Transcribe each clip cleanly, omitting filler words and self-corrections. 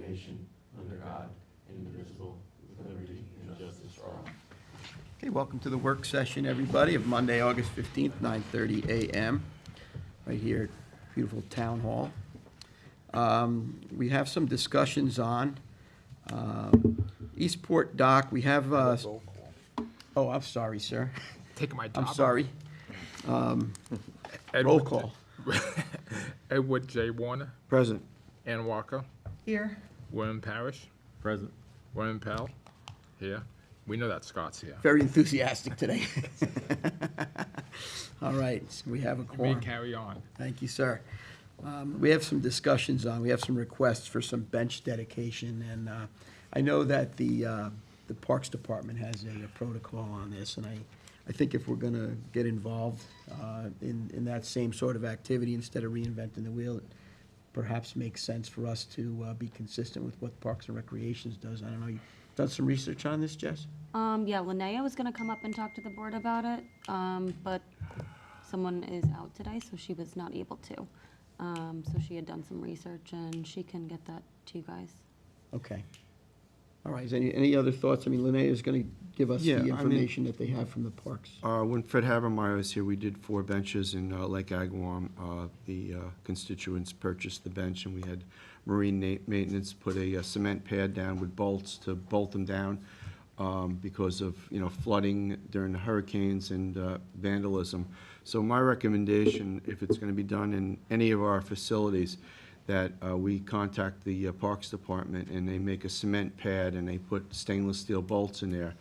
nation, under God, indivisible, with liberty and justice for all. Okay, welcome to the work session, everybody, of Monday, August 15th, 9:30 a.m., right here at beautiful Town Hall. We have some discussions on Eastport Dock. We have, oh, I'm sorry, sir. Taking my job. I'm sorry. Roll call. Edward J. Warner, Present. Ann Walker, Here. William Parrish, Present. William Pell, here. We know that Scott's here. Very enthusiastic today. All right, we have a You may quorum. carry on. Thank you, sir. We have some discussions on, we have some requests for some bench dedication, and I know that the Parks Department has a protocol on this, and I think if we're gonna get involved in that same sort of activity, instead of reinventing the wheel, it perhaps makes sense for us to be consistent with what Parks and Recreations does. I don't know, you done some research on this, Jess? Yeah, Linnea was gonna come up and talk to the board about it, but someone is out today, so she was not able to. So she had done some research, and she can get that to you guys. Okay. All right, is any other thoughts? I mean, Linnea is gonna give us the Yeah, I mean- information that they have from the parks. When Fred Habermeyer was here, we did 4 benches in Lake Agawam. The constituents purchased the bench, and we had marine maintenance put a cement pad down with bolts to bolt them down because of, flooding during the hurricanes and vandalism. So my recommendation, if it's going to be done in any of our facilities, that we contact the Parks Department, and they make a cement pad, and they put stainless steel bolts in there,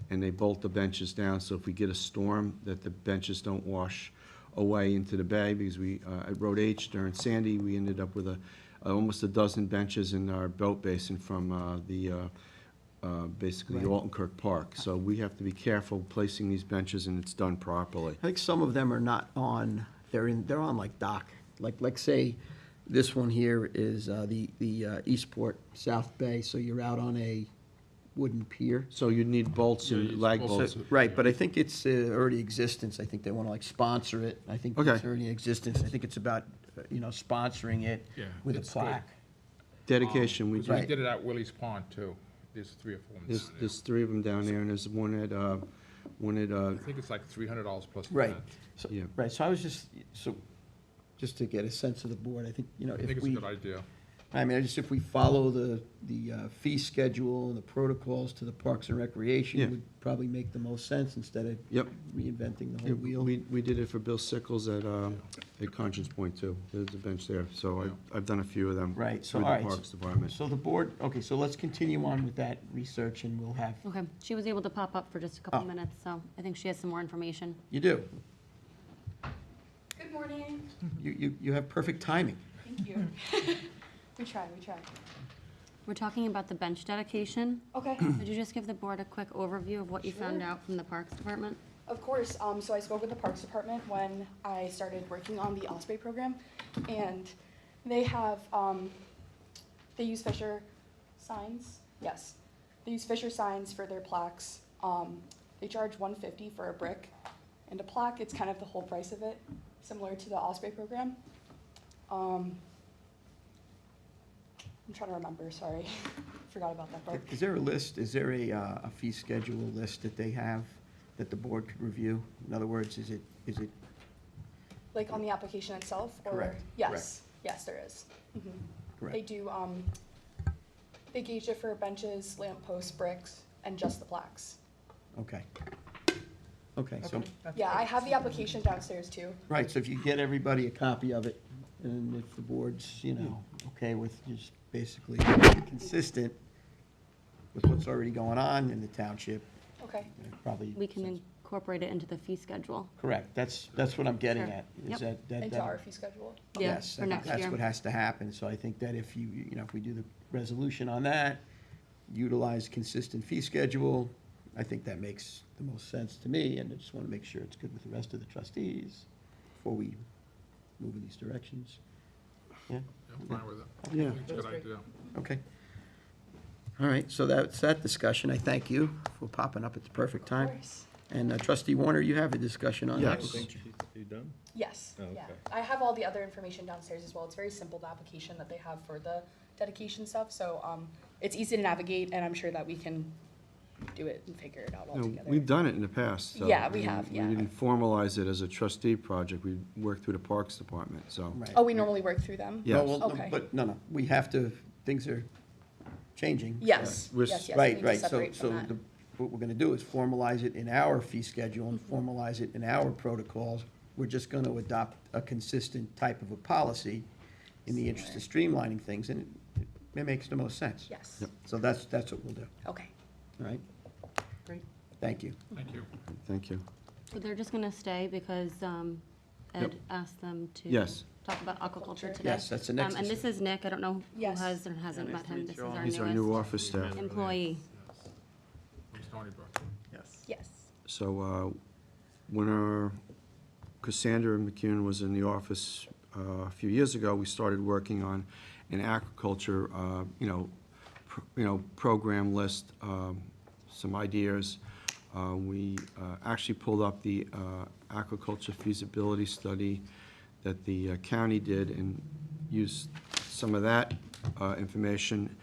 and they bolt the benches down, so if we get a storm, that the benches don't wash away into the bay, because at Road H during Sandy, we ended up with almost a dozen benches in our boat basin from basically Right. Altenkirk Park. So we have to be careful placing these benches, and it's done properly. I think some of them are not on, they're on like dock. Like say, this one here is the Eastport South Bay, so you're out on a wooden pier. So you'd need bolts Yeah, and you're lag supposed bolts. Right, but I think it's already existence. I think they want to like sponsor it. I think Okay. it's already in existence. I think it's about, sponsoring it Yeah, with a it's good. plaque. Dedication, we Because do. we did it at Willie's Pond, too. There's 3 or 4 of them down there. There's 3 of them down there, and there's one at, I think it's like $300 plus the Right. rent. So, Yeah. right, so I was just to get a sense of the board, I think, I think if it's a we, good idea. I mean, if we follow the fee schedule and the protocols to the Parks and Recreation, Yeah. it would probably make the most sense instead of Yep. reinventing the Yeah, whole wheel. we did it for Bill Sickles at Conscience Point, too. There's a bench there, so I've done a few of them. Right, so, Through all the right. Parks Department. So the board, okay, so let's continue on with that research, and we'll have, Okay, she was able to pop up for just a couple Oh. minutes, so I think she has some more information. you do. Good morning. You have perfect timing. Thank you. We try. We're talking about the bench dedication. Okay, Could you just give the board a quick overview of what you found Sure. out from the Parks Department? of course. So I spoke with the Parks Department when I started working on the Osprey program, and they have, they use Fisher signs. Yes, they use Fisher signs for their plaques. They charge $150 for a brick and a plaque. It's kind of the whole price of it, similar to the Osprey program. I'm trying to remember, sorry. Forgot about that part. Is there a list, is there a fee schedule list that they have that the board could review? In other words, is it, Like on the application itself, or? Correct, Yes, yes, there is. Mhm. They correct? do, they gauge it for benches, lamp posts, bricks, and just the plaques. Okay. Okay, so, Yeah, I have the application downstairs too. right, so if you get everybody a copy of it, and if the board's, okay with just basically consistent with what's already going on in the township, Okay, probably. We can incorporate it into the fee schedule. Correct, that's what I'm getting Sure. at, Yep. is that. into our fee schedule. Yeah, Yes, for I think next that's year. what has to happen, so I think that if if we do the resolution on that, utilize consistent fee schedule, I think that makes the most sense to me, and I just want to make sure it's good with the rest of the trustees before we move in these directions. Yeah, I'm fine with it. Yeah. I think it's a good idea. okay. All right, so that's that discussion, I thank you for popping up at the perfect Of time. course. And trustee Warner, you have a discussion on that? Yes. You done? Yes, Oh, yeah. okay. I have all the other information downstairs as well. It's very simple, the application that they have for the dedication stuff, so, it's easy to navigate, and I'm sure that we can do it and figure it out all You know, together. we've done it in the past. so, Yeah, we I mean, have, yeah. We didn't formalize it as a trustee project, we worked through the Parks Department, so. Right. Oh, we normally work through them? Yeah. No, well, no, Okay. but, no, we have to, things are changing. Yes, We're yes, yes, we Right, need to right, so, separate so from that. what we're gonna do is formalize it in our fee schedule and formalize it in our protocols. We're just gonna adopt a consistent type of a policy in the interest of streamlining things, and it makes the most sense. Yes, Yep. So that's what we'll do, okay. all right? Great. Thank you. Thank you. Thank you. So they're just gonna stay because Ed Yep. asked them to Yes. talk about aquaculture today. Yes, that's the next And this is Nick, I don't know who Yes. has or hasn't met him, this is our He's our new newest office staff. employee. From Stony Brook. Yes. Yes. So, when Cassandra McCune was in the office a few years ago, we started working on an aquaculture, program list, some ideas. We actually pulled up the aquaculture feasibility study that the county did and used some of that information,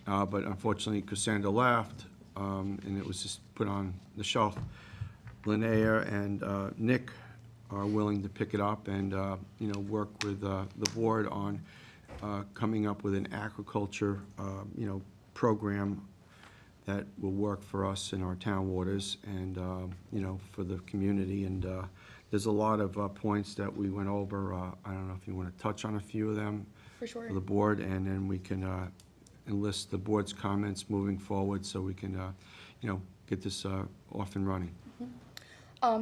but unfortunately Cassandra left, and it was just put on the shelf. Linnea and Nick are willing to pick it up and, work with the board on coming up with an aquaculture, program that will work for us in our town waters and, for the community. And there's a lot of points that we went over. I don't know if you want to touch on a few of them For sure. for the board, and then we can enlist the board's comments moving forward so we can, get this off and running.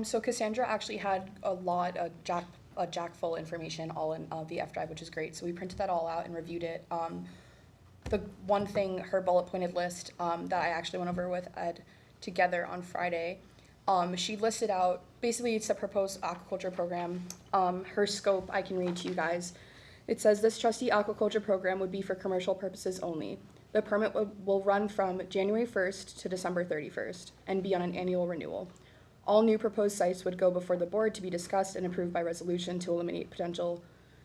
So Cassandra actually had a jack full information all in the F drive, which is great. So we printed that all out and reviewed it. The one thing, her bullet pointed list that I actually went over with Ed together on Friday, she listed out, basically it's a proposed aquaculture program. Her scope, I can read to you guys. It says this trustee aquaculture program would be for commercial purposes only. The permit will run from January 1st to December 31st and be on an annual renewal. All new proposed sites would go before the board to be discussed and approved by resolution to eliminate potential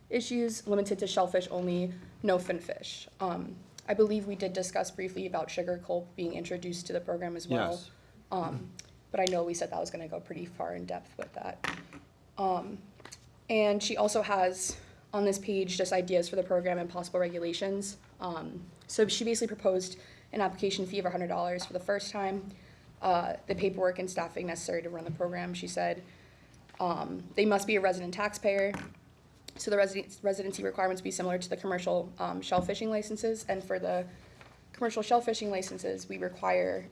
issues limited to shellfish only, no fin fish. I believe we did discuss briefly about sugar culp being introduced to the program as well. Yes. But I know we said that was gonna go pretty far in depth with that. And she also has on this page just ideas for the program and possible regulations. So she basically proposed an application fee of $100 for the first time. The paperwork and staffing necessary to run the program, she said. They must be a resident taxpayer. So the residency requirements be similar to the commercial shell fishing licenses. And for the commercial shell fishing licenses, we require,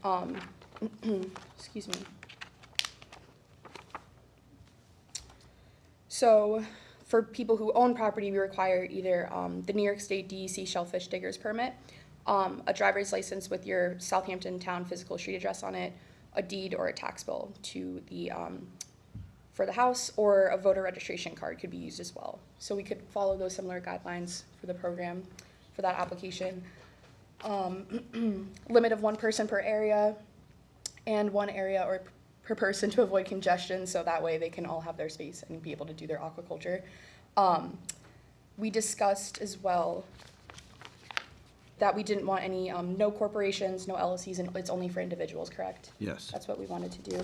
excuse me. So for people who own property, we require either the New York State DEC shellfish diggers permit, a driver's license with your Southampton town physical street address on it, a deed or a tax bill to the for the house, or a voter registration card could be used as well. So we could follow those similar guidelines for the program, for that application. Limit of one person per area, and one area or per person to avoid congestion, so that way they can all have their space and be able to do their aquaculture. We discussed as well that we didn't want any, no corporations, no LLCs, and it's only for individuals, correct? Yes. That's what we wanted to do.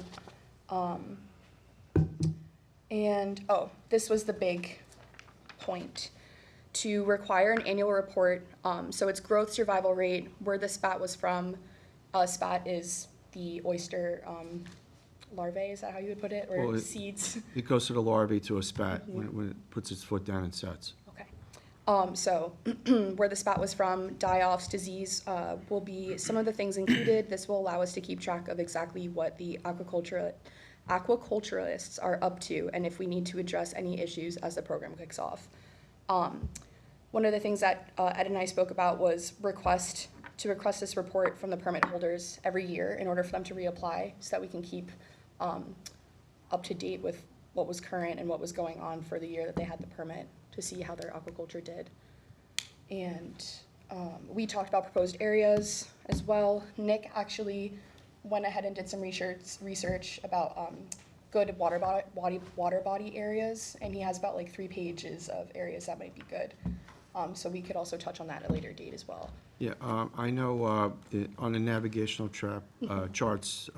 And, this was the big point, to require an annual report. So it's growth survival rate, where the spat was from. Spat is the oyster larvae, is that how you would put it? Or Well, seeds? It goes to the larvae to a spat when it puts its foot down and sets. Okay. So where the spat was from, die-offs, disease, will be some of the things included. This will allow us to keep track of exactly what the aquaculturists are up to, and if we need to address any issues as the program kicks off. One of the things that Ed and I spoke about was request this report from the permit holders every year in order for them to reapply, so that we can keep up to date with what was current and what was going on for the year that they had the permit, to see how their aquaculture did. And we talked about proposed areas as well. Nick actually went ahead and did some research about good water body areas, and he has about like 3 pages of areas that might be good. So we could also touch on that at a later date as well. Yeah, I know on the navigational charts,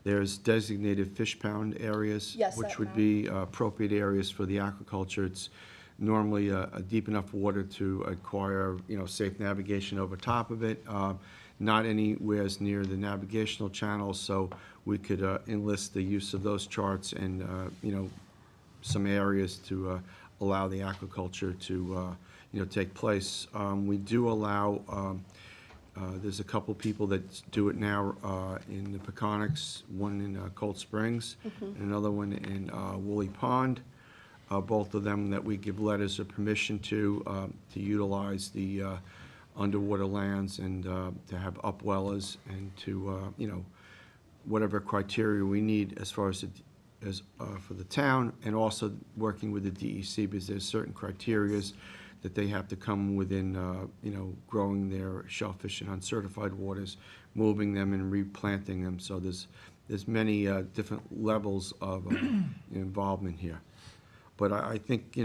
there's designated fish pound areas. Yes, Which that would map. be appropriate areas for the aquaculture. It's normally a deep enough water to acquire, safe navigation over top of it. Not anywhere near the navigational channels, so we could enlist the use of those charts and, some areas to allow the aquaculture to, take place. We do allow, there's a couple people that do it now in the Peconics, one in Cold Springs, and another one in Woolly Pond. Both of them that we give letters of permission to utilize the underwater lands and to have upwellers and to, whatever criteria we need as far as for the town, and also working with the DEC, because there's certain criterias that they have to come within, growing their shellfish in uncertified waters, moving them and replanting them. So there's many different levels of involvement here. But I think,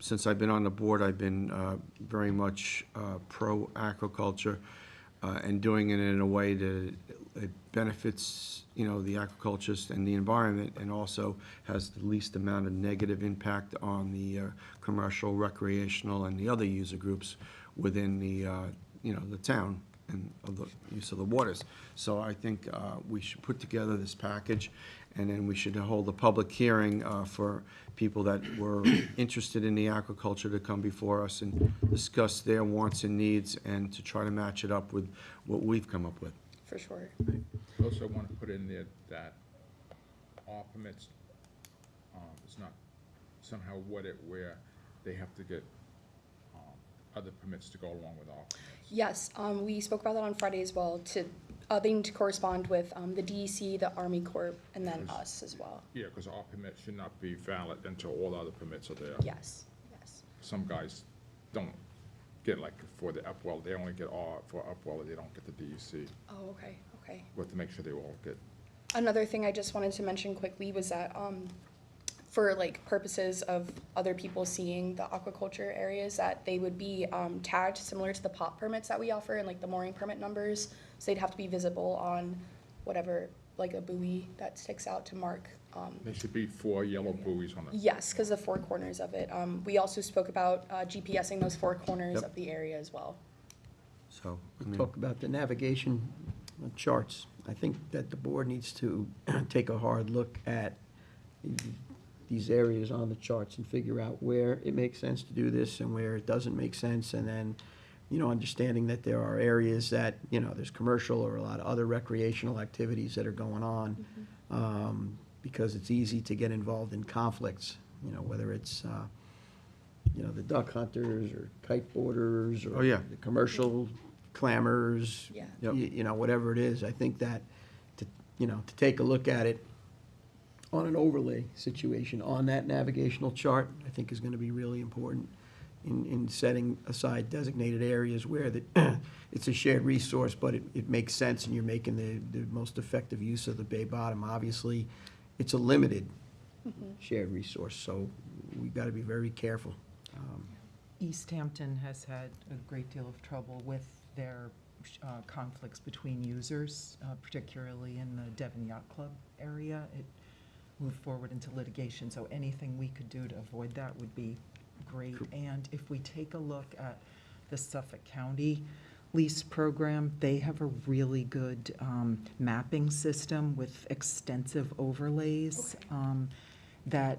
since I've been on the board, I've been very much pro-aquaculture and doing it in a way that it benefits, the aquaculturists and the environment, and also has the least amount of negative impact on the commercial, recreational, and the other user groups within the, the town and of the use of the waters. So I think we should put together this package, and then we should hold a public hearing for people that were interested in the aquaculture to come before us and discuss their wants and needs, and to try to match it up with what we've come up with. For sure. I also want to put in there that all permits, it's not somehow worded where they have to get other permits to go along with all permits. Yes, we spoke about that on Friday as well. They need to correspond with the DEC, the Army Corps, and then us as well. Yeah, because all permits should not be valid until all other permits are there. Yes, yes. Some guys don't get, like, for the upwell, they only get all, for upwell, they don't get the DEC. Oh, okay, okay. We have to make sure they all get. Another thing I just wanted to mention quickly was that for like purposes of other people seeing the aquaculture areas, that they would be tagged similar to the POP permits that we offer, and like the mooring permit numbers. So they'd have to be visible on whatever, like a buoy that sticks out to mark. There should be 4 yellow buoys on it. Yes, because the 4 corners of it. We also spoke about GPSing those 4 corners Yep. of the area as well. So, I mean, Talk about the navigation charts. I think that the board needs to take a hard look at these areas on the charts and figure out where it makes sense to do this and where it doesn't make sense. And then, understanding that there are areas that, there's commercial or a lot of other recreational activities that are going on. Because it's easy to get involved in conflicts, whether it's, the duck hunters or kite boarders or Oh, yeah. the commercial clammers, Yeah. Yep. whatever it is. I think that to take a look at it on an overlay situation on that navigational chart, I think is going to be really important in setting aside designated areas where it's a shared resource, but it makes sense and you're making the most effective use of the bay bottom. Obviously, it's a limited shared resource, so we've got to be very careful. East Hampton has had a great deal of trouble with their conflicts between users, particularly in the Devon Yacht Club area. It moved forward into litigation, so anything we could do to avoid that would be great. And if we take a look at the Suffolk County lease program, they have a really good mapping system with extensive overlays that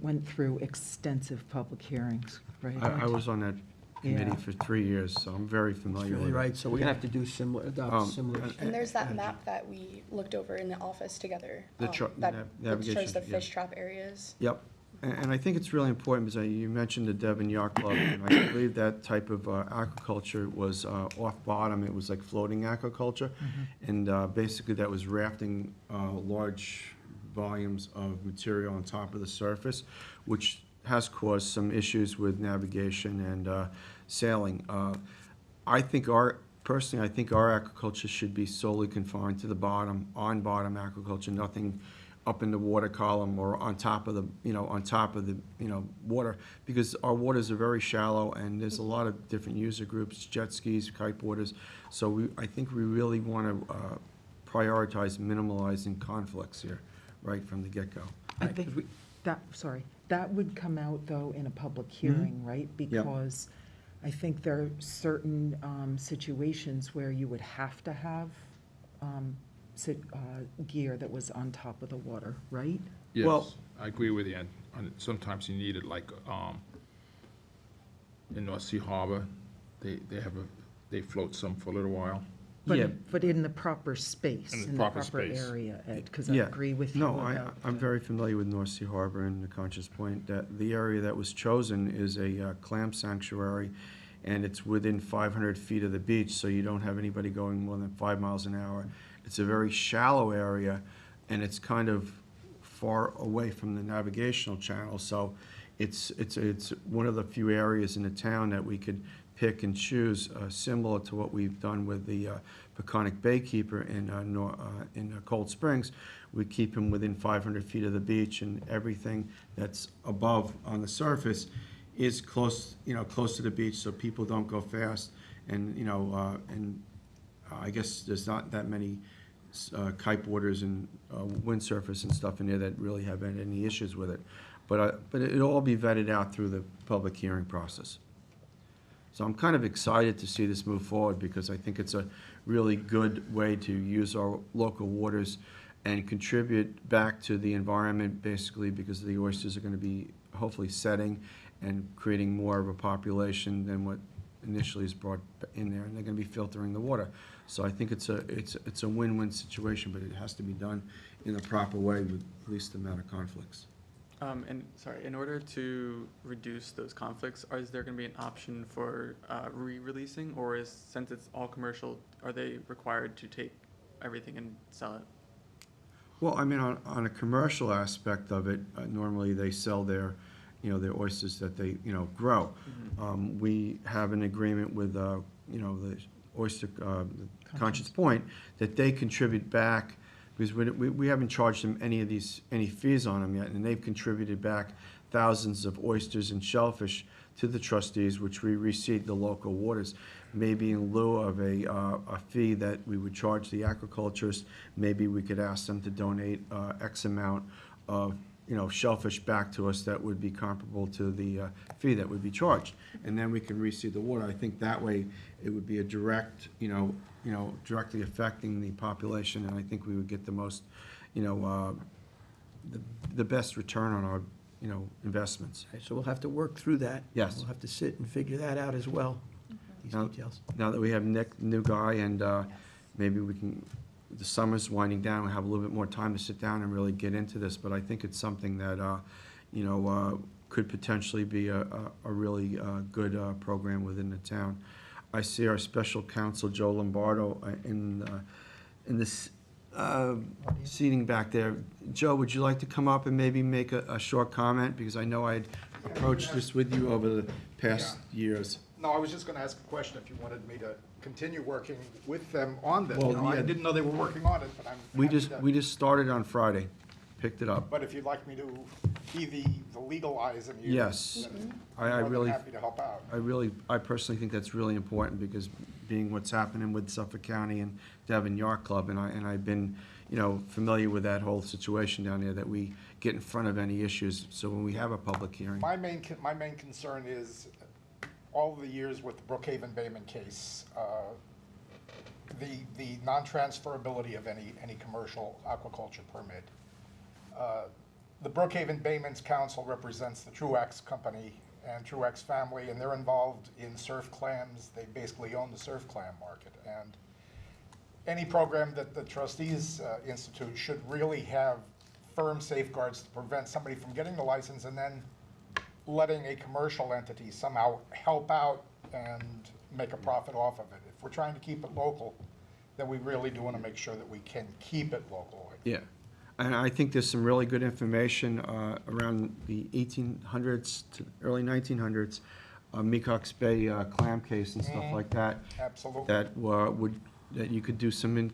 went through extensive public hearings, right? I was on that committee Yeah. for 3 years, so I'm very familiar Really with it. right, so we're going to have to do similar, adopt similar. And there's that map that we looked over in the office together. The chart- That navigation, shows the yeah. fish trap areas. Yep, and I think it's really important, because you mentioned the Devon Yacht Club, and I believe that type of aquaculture was off bottom, it was like floating aquaculture, and basically that was rafting large volumes of material on top of the surface, which has caused some issues with navigation and sailing. Personally, I think our aquaculture should be solely confined to the bottom, on-bottom aquaculture, nothing up in the water column or on top of the, water, because our waters are very shallow, and there's a lot of different user groups, jet skis, kiteboarders. So I think we really want to prioritize minimalizing conflicts here, right from the get-go. I think that would come out, though, in a public hearing, right? Because I think there are certain situations where you would have to have gear that was on top of the water, right? Well- Yes, I agree with you, and sometimes you need it, like, in North Sea Harbor, they float some for a little while. Yeah. But in the proper space, In the in the proper proper space. area, Ed, because I Yeah. agree with you No, about. I'm very familiar with North Sea Harbor and the Conscious Point, that the area that was chosen is a clam sanctuary, and it's within 500 feet of the beach, so you don't have anybody going more than 5 miles an hour. It's a very shallow area, and it's kind of far away from the navigational channel, so it's one of the few areas in the town that we could pick and choose, similar to what we've done with the Peconic Baykeeper in Cold Springs. We keep them within 500 feet of the beach, and everything that's above on the surface is close to the beach, so people don't go fast. And, I guess there's not that many kiteboarders and windsurfers and stuff in there that really have any issues with it. But it'll all be vetted out through the public hearing process. So I'm kind of excited to see this move forward, because I think it's a really good way to use our local waters and contribute back to the environment, basically, because the oysters are going to be hopefully setting and creating more of a population than what initially is brought in there, and they're going to be filtering the water. So I think it's a win-win situation, but it has to be done in a proper way with least amount of conflicts. In order to reduce those conflicts, is there going to be an option for re-releasing, or since it's all commercial, are they required to take everything and sell it? Well, I mean, on a commercial aspect of it, normally they sell their oysters that they, grow. We have an agreement with, the oyster, Conscious Point, that they contribute back, because we haven't charged them any fees on them yet, and they've contributed back thousands of oysters and shellfish to the trustees, which we reseed the local waters. Maybe in lieu of a fee that we would charge the aquaculturists, maybe we could ask them to donate X amount of shellfish back to us that would be comparable to the fee that would be charged. And then we can reseed the water. I think that way it would be a direct, directly affecting the population, and I think we would get the most, the best return on our, investments. Okay, so we'll have to work through that. Yes. We'll have to sit and figure that out as well, these Now- details. Now that we have Nick, new guy, and maybe we can, the summer's winding down, we have a little bit more time to sit down and really get into this, but I think it's something that, could potentially be a really good program within the town. I see our special counsel, Joe Lombardo, in this seating back there. Joe, would you like to come up and maybe make a short comment? Because I know I'd approached this with you over the past years. No, I was just gonna ask a question if you wanted me to continue working with them on this. Well, I yeah. didn't know they were working on it, but I'm We happy just, to- we just started on Friday, picked it up. But if you'd like me to be the legal eyes in you. Yes. then I I'm more than really, happy to help out. I personally think that's really important, because being what's happening with Suffolk County and Devon Yacht Club, and I've been, familiar with that whole situation down there, that we get in front of any issues, so when we have a public hearing. My main concern is all the years with the Brookhaven Bayman case, the non-transferability of any commercial aquaculture permit. The Brookhaven Bayman's council represents the Truax company and Truax family, and they're involved in surf clams. They basically own the surf clam market. And any program that the trustees institute should really have firm safeguards to prevent somebody from getting the license and then letting a commercial entity somehow help out and make a profit off of it. If we're trying to keep it local, then we really do want to make sure that we can keep it local. Yeah, and I think there's some really good information around the 1800s to early 1900s, Mecox Bay clam case and stuff like that. Absolutely. That you could do some,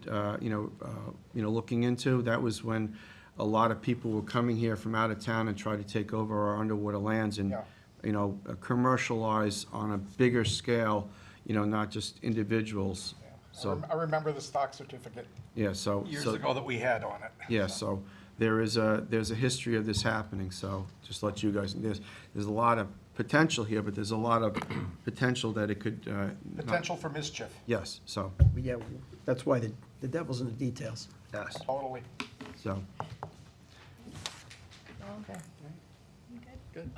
looking into. That was when a lot of people were coming here from out of town and try to take over our underwater lands and, Yeah. you know, commercialize on a bigger scale, you know, not just individuals. Yeah. So, I remember the stock certificate yeah, so. years so- ago that we had on it. Yeah, so there's a history of this happening, so just let you guys, there's a lot of potential here, but there's a lot of potential that it could. not- Potential for mischief, Yes, so, But yeah, that's why the devil's in the details. yes, totally. so,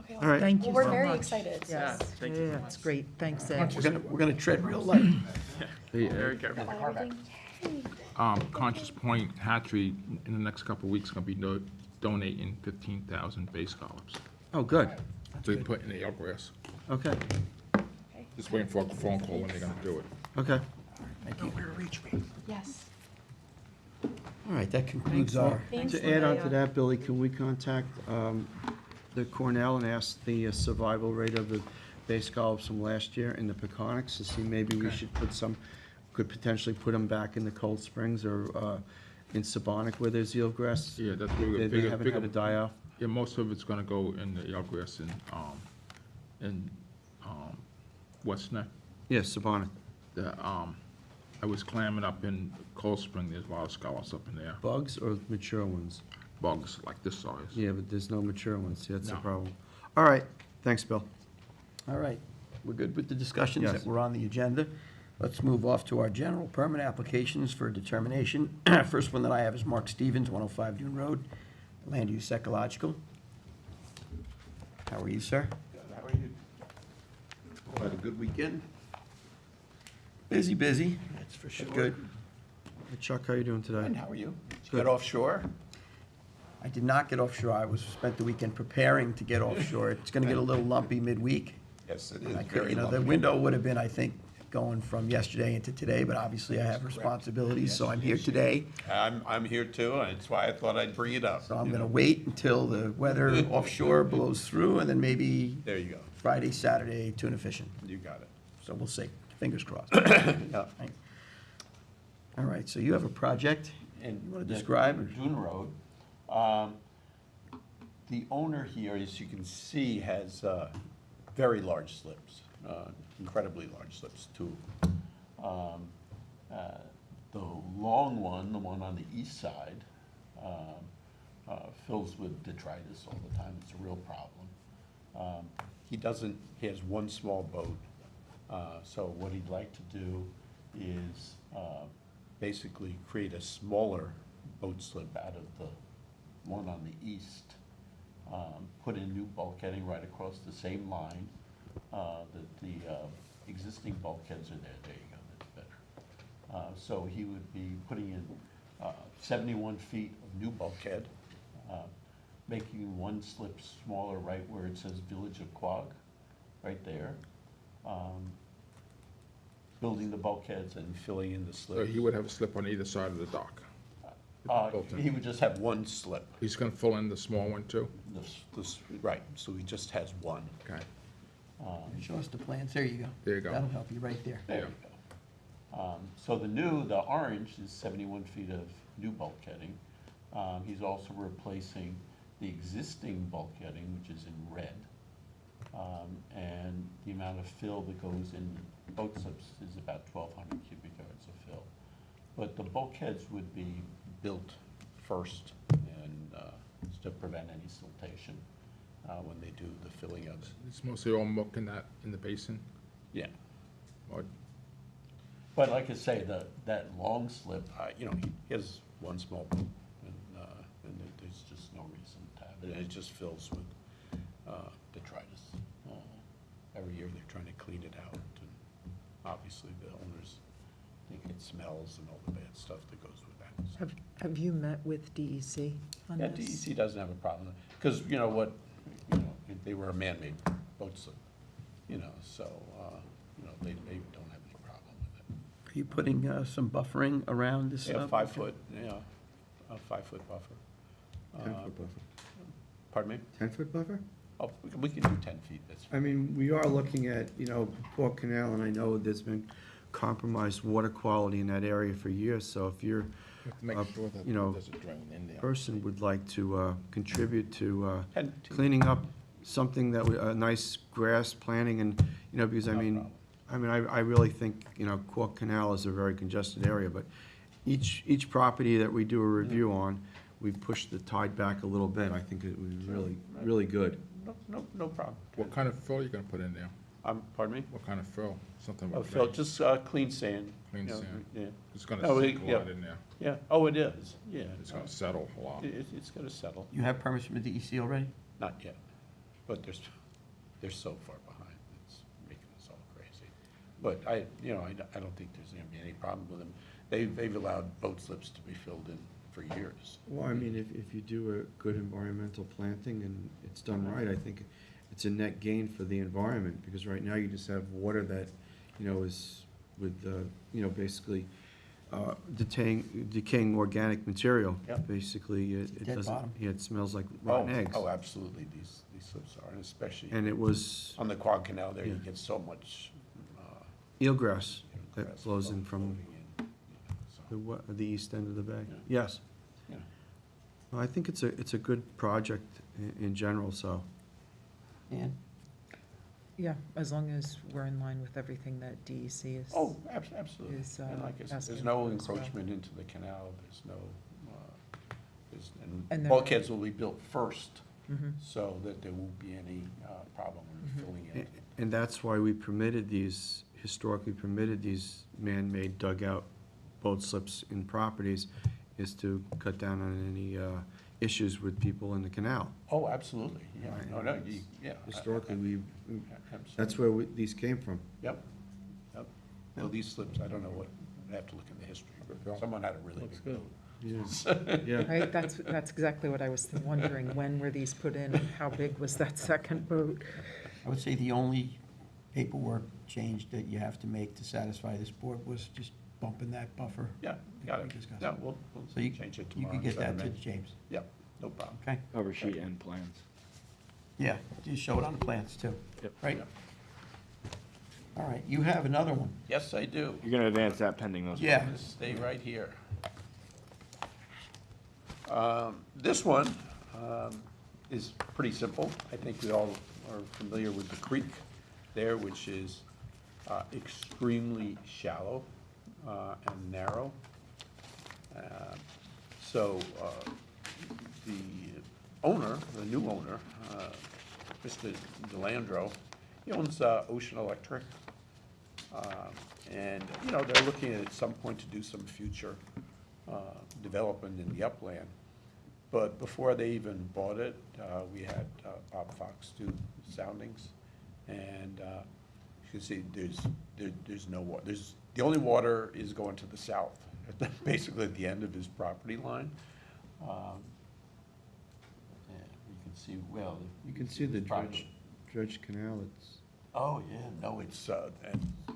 Okay, all right. Thank well, you we're so very much. excited. So. Yeah, thank you so Yeah, much. it's great. Thanks, Ed. We're gonna tread real light. Very careful. Everything. Conscious Point Hatchery in the next couple of weeks gonna be donating 15,000 bay scallops. Oh, good, So they put in the eelgrass. okay, Just waiting for a phone call when they're gonna do it. okay. Know where to reach me. Yes. All right, that concludes our, Thanks, To add on Lydia. to that, Billy, can we contact the Cornell and ask the survival rate of the bay scallops from last year in the Peconics to see maybe we should put some, could potentially put them back in the Cold Springs or in Suffolk where there's eelgrass? Yeah, that's where They bigger, haven't had to bigger, die off? yeah, most of it's gonna go in the eelgrass in West Neck. Yes, Suffolk. I was clamming up in Cold Spring, there's a lot of scallops up in there, Bugs or mature ones? bugs like this size. Yeah, but there's no mature ones, that's the No. problem. All right, thanks, Bill. all right, we're good with the discussions Yes. that were on the agenda. Let's move off to our general permit applications for determination. First one that I have is Mark Stevens, 105 Dune Road, land use ecological. How are you, sir? How are you? Had a good weekend? Busy, that's for sure. Good. Hey, Chuck, how you doing today? And how are you? Did you Good. get offshore? I did not get offshore. I spent the weekend preparing to get offshore. It's gonna get a little lumpy midweek. Yes, it is I could- very You know, the lumpy. window would have been, I think, going from yesterday into today, but obviously I have responsibilities, so I'm here today. I'm here too, and that's why I thought I'd bring it up. So I'm you gonna know. wait until the weather offshore blows through, and then maybe There you go. Friday, Saturday, tuna fishing. You got it. So we'll see. Fingers crossed. Yeah. All right, so you have a project And you wanna the describe? or- Dune Road. The owner here, as you can see, has very large slips, incredibly large slips, too. The long one, the one on the east side, fills with detritus all the time. It's a real problem. He has one small boat, so what he'd like to do is basically create a smaller boat slip out of the one on the east, put in new bulkheading right across the same line. The existing bulkheads are there. There you go, that's better. So he would be putting in 71 feet of new bulkhead, making one slip smaller right where it says Village of Quogue, right there. Building the bulkheads and filling in the So slips. he would have a slip on either side of the dock. built in. He would just have one slip. He's gonna fill in the small one too? Right, so he just has one. Okay. Show us the plans. There you go. There you go. That'll help you right there. There you go. So the orange is 71 feet of new bulkheading. He's also replacing the existing bulkheading, which is in red. And the amount of fill that goes in boat slips is about 1,200 cubic yards of fill. But the bulkheads would be built first and to prevent any siltation when they do the filling of it. It's mostly all muck in the basin? Yeah. Or But like I say, that long slip, he has one small boat, and there's just no reason to have it, and it just fills with detritus. Every year they're trying to clean it out, and obviously the owners think it smells and all the bad stuff that goes with that. So. Have you met with DEC on Yeah, this? DEC doesn't have a problem, because they were a man-made boat slip, so, they don't have any problem with it. Are you putting some buffering around this? Yeah, 5 foot, a 5 foot buffer. 10-foot buffer. Pardon me? 10-foot buffer? Oh, we can do 10 feet, that's I mean, we are looking at, Port Canal, and I know there's been compromised water quality in that area for years, so if you're, You have to make sure that you know, it doesn't drain in there. person would like to contribute to And cleaning up something that, a nice grass planting and, you know, because I No mean, I really think, you know, Cork Canal is a very congested area, but each property that we do a review on, we push the tide back a little bit. I think it was really, really good. No problem. What kind of fill are you gonna put in there? Pardon me? What kind of fill? Something with Phil, drain. just clean sand. Clean you know, sand. Yeah, It's gonna No, sink a yeah. lot in there. yeah. Oh, it is, yeah. It's gonna settle a lot. It's gonna settle. You have permits from the DEC already? Not yet, but they're so far behind, it's making us all crazy. But I don't think there's gonna be any problem with them. They've allowed boat slips to be filled in for years. Well, I mean, if you do a good environmental planting and it's done right, I think it's a net gain for the environment, because right now you just have water that, you know, is with, you know, basically decaying organic material. Yep. Basically, it Dead doesn't, bottom. yeah, it smells like rotten eggs. Oh, absolutely, these slips are, and especially And it was on the Quad Canal there, you Yeah. get so much, eelgrass that grass flows in from floating in, so, the east end of the bay. Yeah. Yes. yeah. Well, I think it's a good project in general, so. Ann? Yeah, as long as we're in line with everything that DEC is. Oh, absolutely. Is, And like I said, asking there's no for as well. encroachment into the canal, there's no, And and there- bulkheads will be built first, Mhm. so that there won't be any problem in filling it. And that's why we permitted these, historically permitted these man-made dugout boat slips in properties, is to cut down on any issues with people in the canal. Oh, absolutely, yeah, no, yeah. Historically, Absolutely. that's where these came from. Yep, yep. Well, these slips, I don't know what, I have to look in the history. Someone had a really Looks big good. boat. Yeah, yeah. Right, that's exactly what I was wondering, when were these put in, and how big was that second boat? I would say the only paperwork change that you have to make to satisfy this board was just bumping that buffer. Yeah, got We it. discussed. Yeah, we'll So you, change it you tomorrow. could get send that them to in. James, Yep, no problem. okay? Cover sheet and plans. Yeah, just show it on the plans too. Yep. Right? Yep. All right, you have another one. Yes, I do. You're gonna advance that pending those. Yeah. Just stay right here. This one is pretty simple. I think we all are familiar with the creek there, which is extremely shallow and narrow. So the owner, the new owner, Mr. DeLandro, he owns Ocean Electric. And, you know, they're looking at some point to do some future development in the upland. But before they even bought it, we had Bob Fox do soundings. And you can see there's no water. The only water is going to the south, basically at the end of his property line. And you can see, well. You can see the property. Dredge Canal, it's. Oh, yeah, no, it's,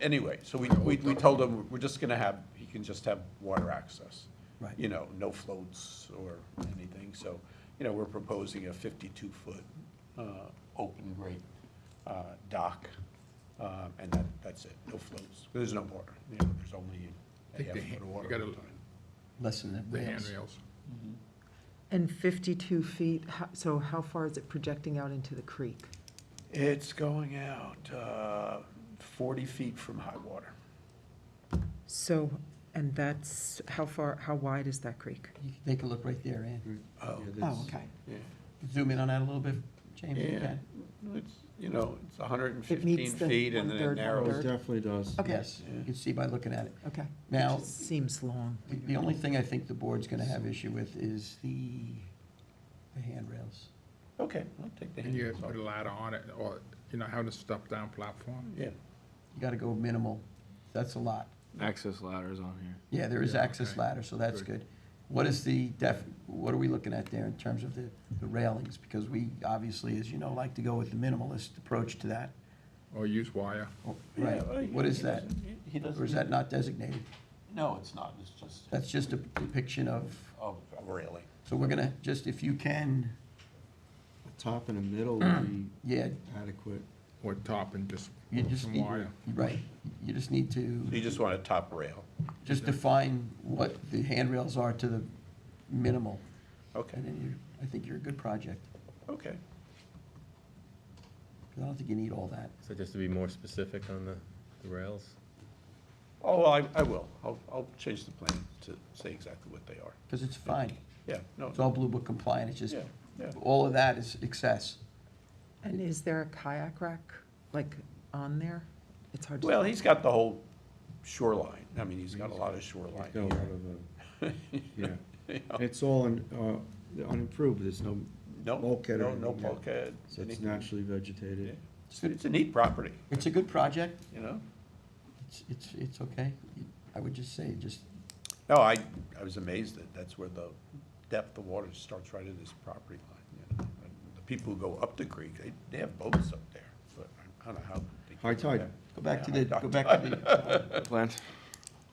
anyway, so we told him, we're just gonna have, he can just have water access. Right. You know, no floats or anything, so, you know, we're proposing a 52-foot, open grate, dock, and that's it, no floats, there's no water, you know, there's only a Think half the foot hand- of water you at a gotta- time. Less than The rails. handrails. And 52 feet, so how far is it projecting out into the creek? It's going out 40 feet from high water. So, and that's, how wide is that creek? You can take a look right there, Ann. Oh, Yeah, Oh, that's- okay. yeah. Zoom in on that a little bit, James, if you Yeah, can. it's, you know, it's 115 meets the feet and then it one-third, narrows. It one-third. definitely does. Okay. Yes, you can see by looking at it. Okay. Now, It just seems long. the only thing I think the board's gonna have issue with is the handrails. Okay, I'll take the And you handrails off. put a ladder on it, or, you know, having a step-down platform. Yeah, You gotta go minimal, that's a lot. Access ladders on here. Yeah, there is Yeah, access okay. ladder, so that's Good. good. What is the what are we looking at there in terms of the railings? Because we obviously, as you know, like to go with the minimalist approach to that. Or use wire. Oh, Yeah, Right, well, what is he that? doesn't- he doesn't- Or is that not designated? No, it's not, it's just That's just a depiction of, of a railing. so we're gonna, just if you can, The top and the middle would be yeah, adequate. Or top and just you just some need, wire. right, you just need to You just want a top rail. just define what the handrails are to the minimal. Okay, And then I think you're a good project. okay. 'Cause I don't think you need all that. So just to be more specific on the rails? Oh, well, I will. I'll change the plan to say exactly what they are. Because it's fine. Yeah, no, It's all Blue Book compliant. It's just, yeah, yeah. all of that is excess. And is there a kayak rack, like, on there? It's hard to. Well, he's got the whole shoreline. I mean, he's got a lot of shoreline Got a lot here. of, yeah. You know? It's all unimproved, there's no No, bulkhead or no anything there. bulkhead. So it's anything. naturally Yeah. vegetated. It's a neat property, It's a good project. you know? It's okay. I would just say, just, No, I was amazed that that's where the depth of water starts right at this property line, you know? And the people who go up the creek, they have boats up there, but I don't know how. they get High tide. there. go back to Yeah, the, high go back to the, Plant.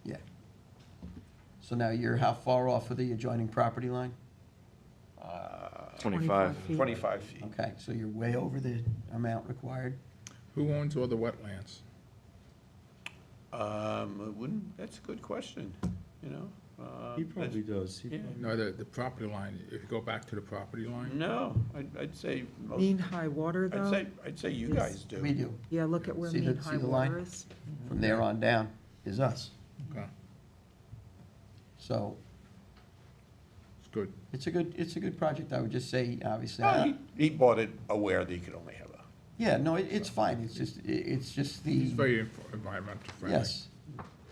yeah. So now you're how far off of the adjoining property line? 25 feet. 25 feet. Okay, so you're way over the amount required. Who owns all the wetlands? That's a good question, you know? He probably does. He yeah. probably- No, the property line, if you go back to the property line? No, I'd say most, Mean high water, though? I'd say you Is- guys do. We do. Yeah, look at where See the- mean see high the line? water is. From there on down is us. Okay, So it's good. it's a good project. I would just say, obviously, No, he bought it aware that he could only have a, yeah, no, it's fine. It's just the. It's very environmental friendly. Yes.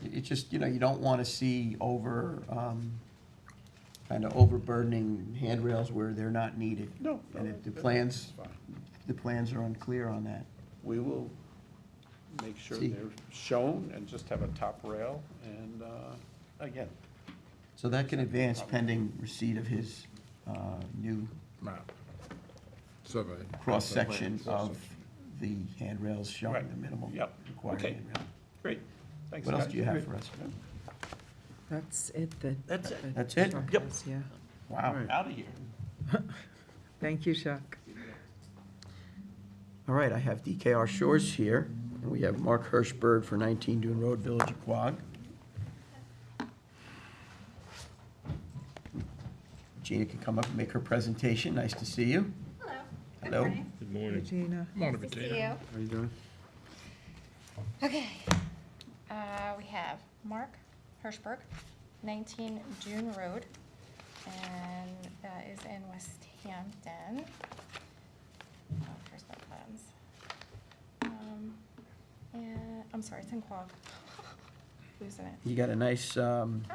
It's just, you don't want to see kind of overburdening handrails where they're not needed. no. And no, if the that's plans, fine. the plans are unclear on that. We will make sure See. they're shown and just have a top rail and, again, So that can advance pending receipt of his new Map. Survey. cross-section of the handrails showing Right. the minimum Yep. required Okay. handrail. great. Thanks, What else guys. do you have for us? That's it, That's it. That's it? Chuck Yep. has, Yeah. Wow. Out of here. Thank you, Chuck. All right, I have DKR Shores here, and we have Mark Hirschberg for 19 Dune Road, Village of Quogue. Gina can come up and make her presentation. Nice to see you. Hello. Hello. morning. Good morning. Regina. Morning, Nice to see Bettina. you. How you doing? Okay. We have Mark Hirschberg, 19 June Road, and that is in West Hampton. Oh, here's my plans. And, I'm sorry, it's in Quogue. Losing it. You got a nice Losing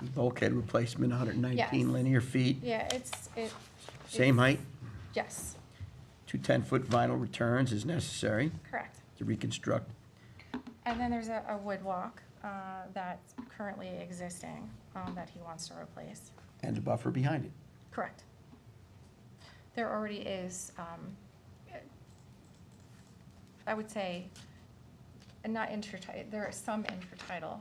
it. bulkhead replacement, 119 Yes. linear feet, Yeah, same it's- height. Yes, 2 10-foot vinyl returns is necessary correct. to reconstruct. And then there's a wood walk that's currently existing that he wants to replace. And a buffer behind it. Correct. There already is, I would say, not intertidal, there is some intertidal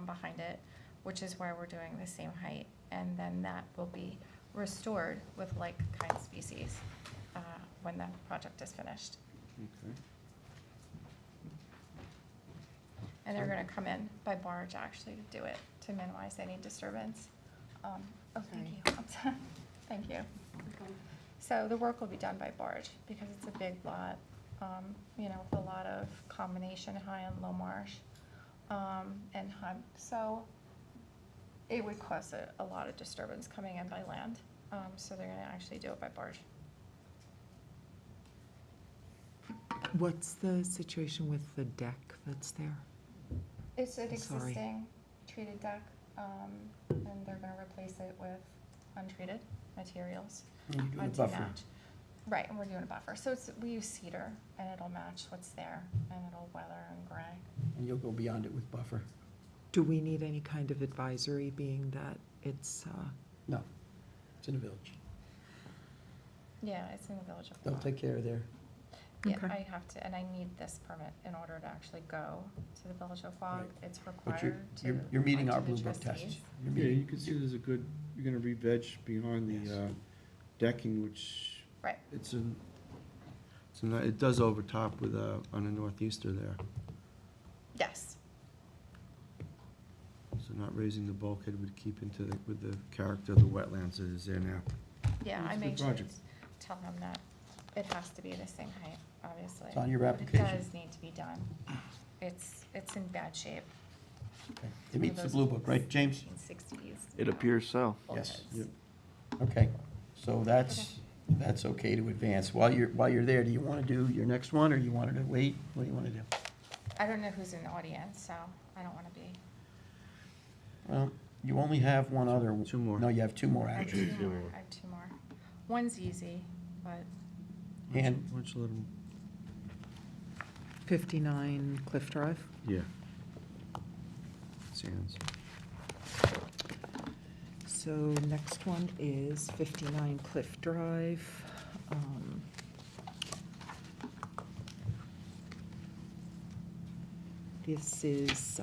behind it, which is why we're doing the same height. And then that will be restored with like kind species when the project is finished. Okay. And they're gonna come in by barge actually to do it, to minimize any disturbance. Oh, thank you. I'm sorry. Thank you. So the work will be done by barge because it's a big lot, with a lot of combination high and low marsh. And so it would cause a lot of disturbance coming in by land. So they're gonna actually do it by barge. What's the situation with the deck that's there? It's an Sorry. existing treated deck, and they're gonna replace it with untreated materials. And you're doing a to buffer. match. Right, and we're doing a buffer, so we use cedar, and it'll match what's there, and it'll weather and gray. And you'll go beyond it with buffer. Do we need any kind of advisory, being that it's, No, it's in the village. Yeah, it's in the village of They'll Quogue. take care of their, Yeah, Okay. I have to, and I need this permit in order to actually go to the village of Quogue. Right. It's but required to. you're meeting report our to the Blue Book tests. trustees. You're Yeah, meeting- you can see there's a good, you're gonna re-veg behind the decking, which Right, it does overtop with, on the northeaster there. Yes, So not raising the bulkhead would keep with the character of the wetlands that is there now. yeah, It's I a good made sure project. to tell him that it has to be the same height, obviously. It's on your but application. It does need to be done. It's in bad shape. It meets the blue book, right, James? 1960s. It appears so. Yes. bulkheads. Okay, so that's okay to advance. While you're there, do you want to do your next one, or you wanted to wait? What do you want to do? I don't know who's in the audience, so I don't want to be. Well, you only have one other. Two more. No, you have two more I have actually. two more. I have two more. One's easy, but And Why don't you let him, 59 Cliff Drive. yeah. Sands. So next one is 59 Cliff Drive. This is,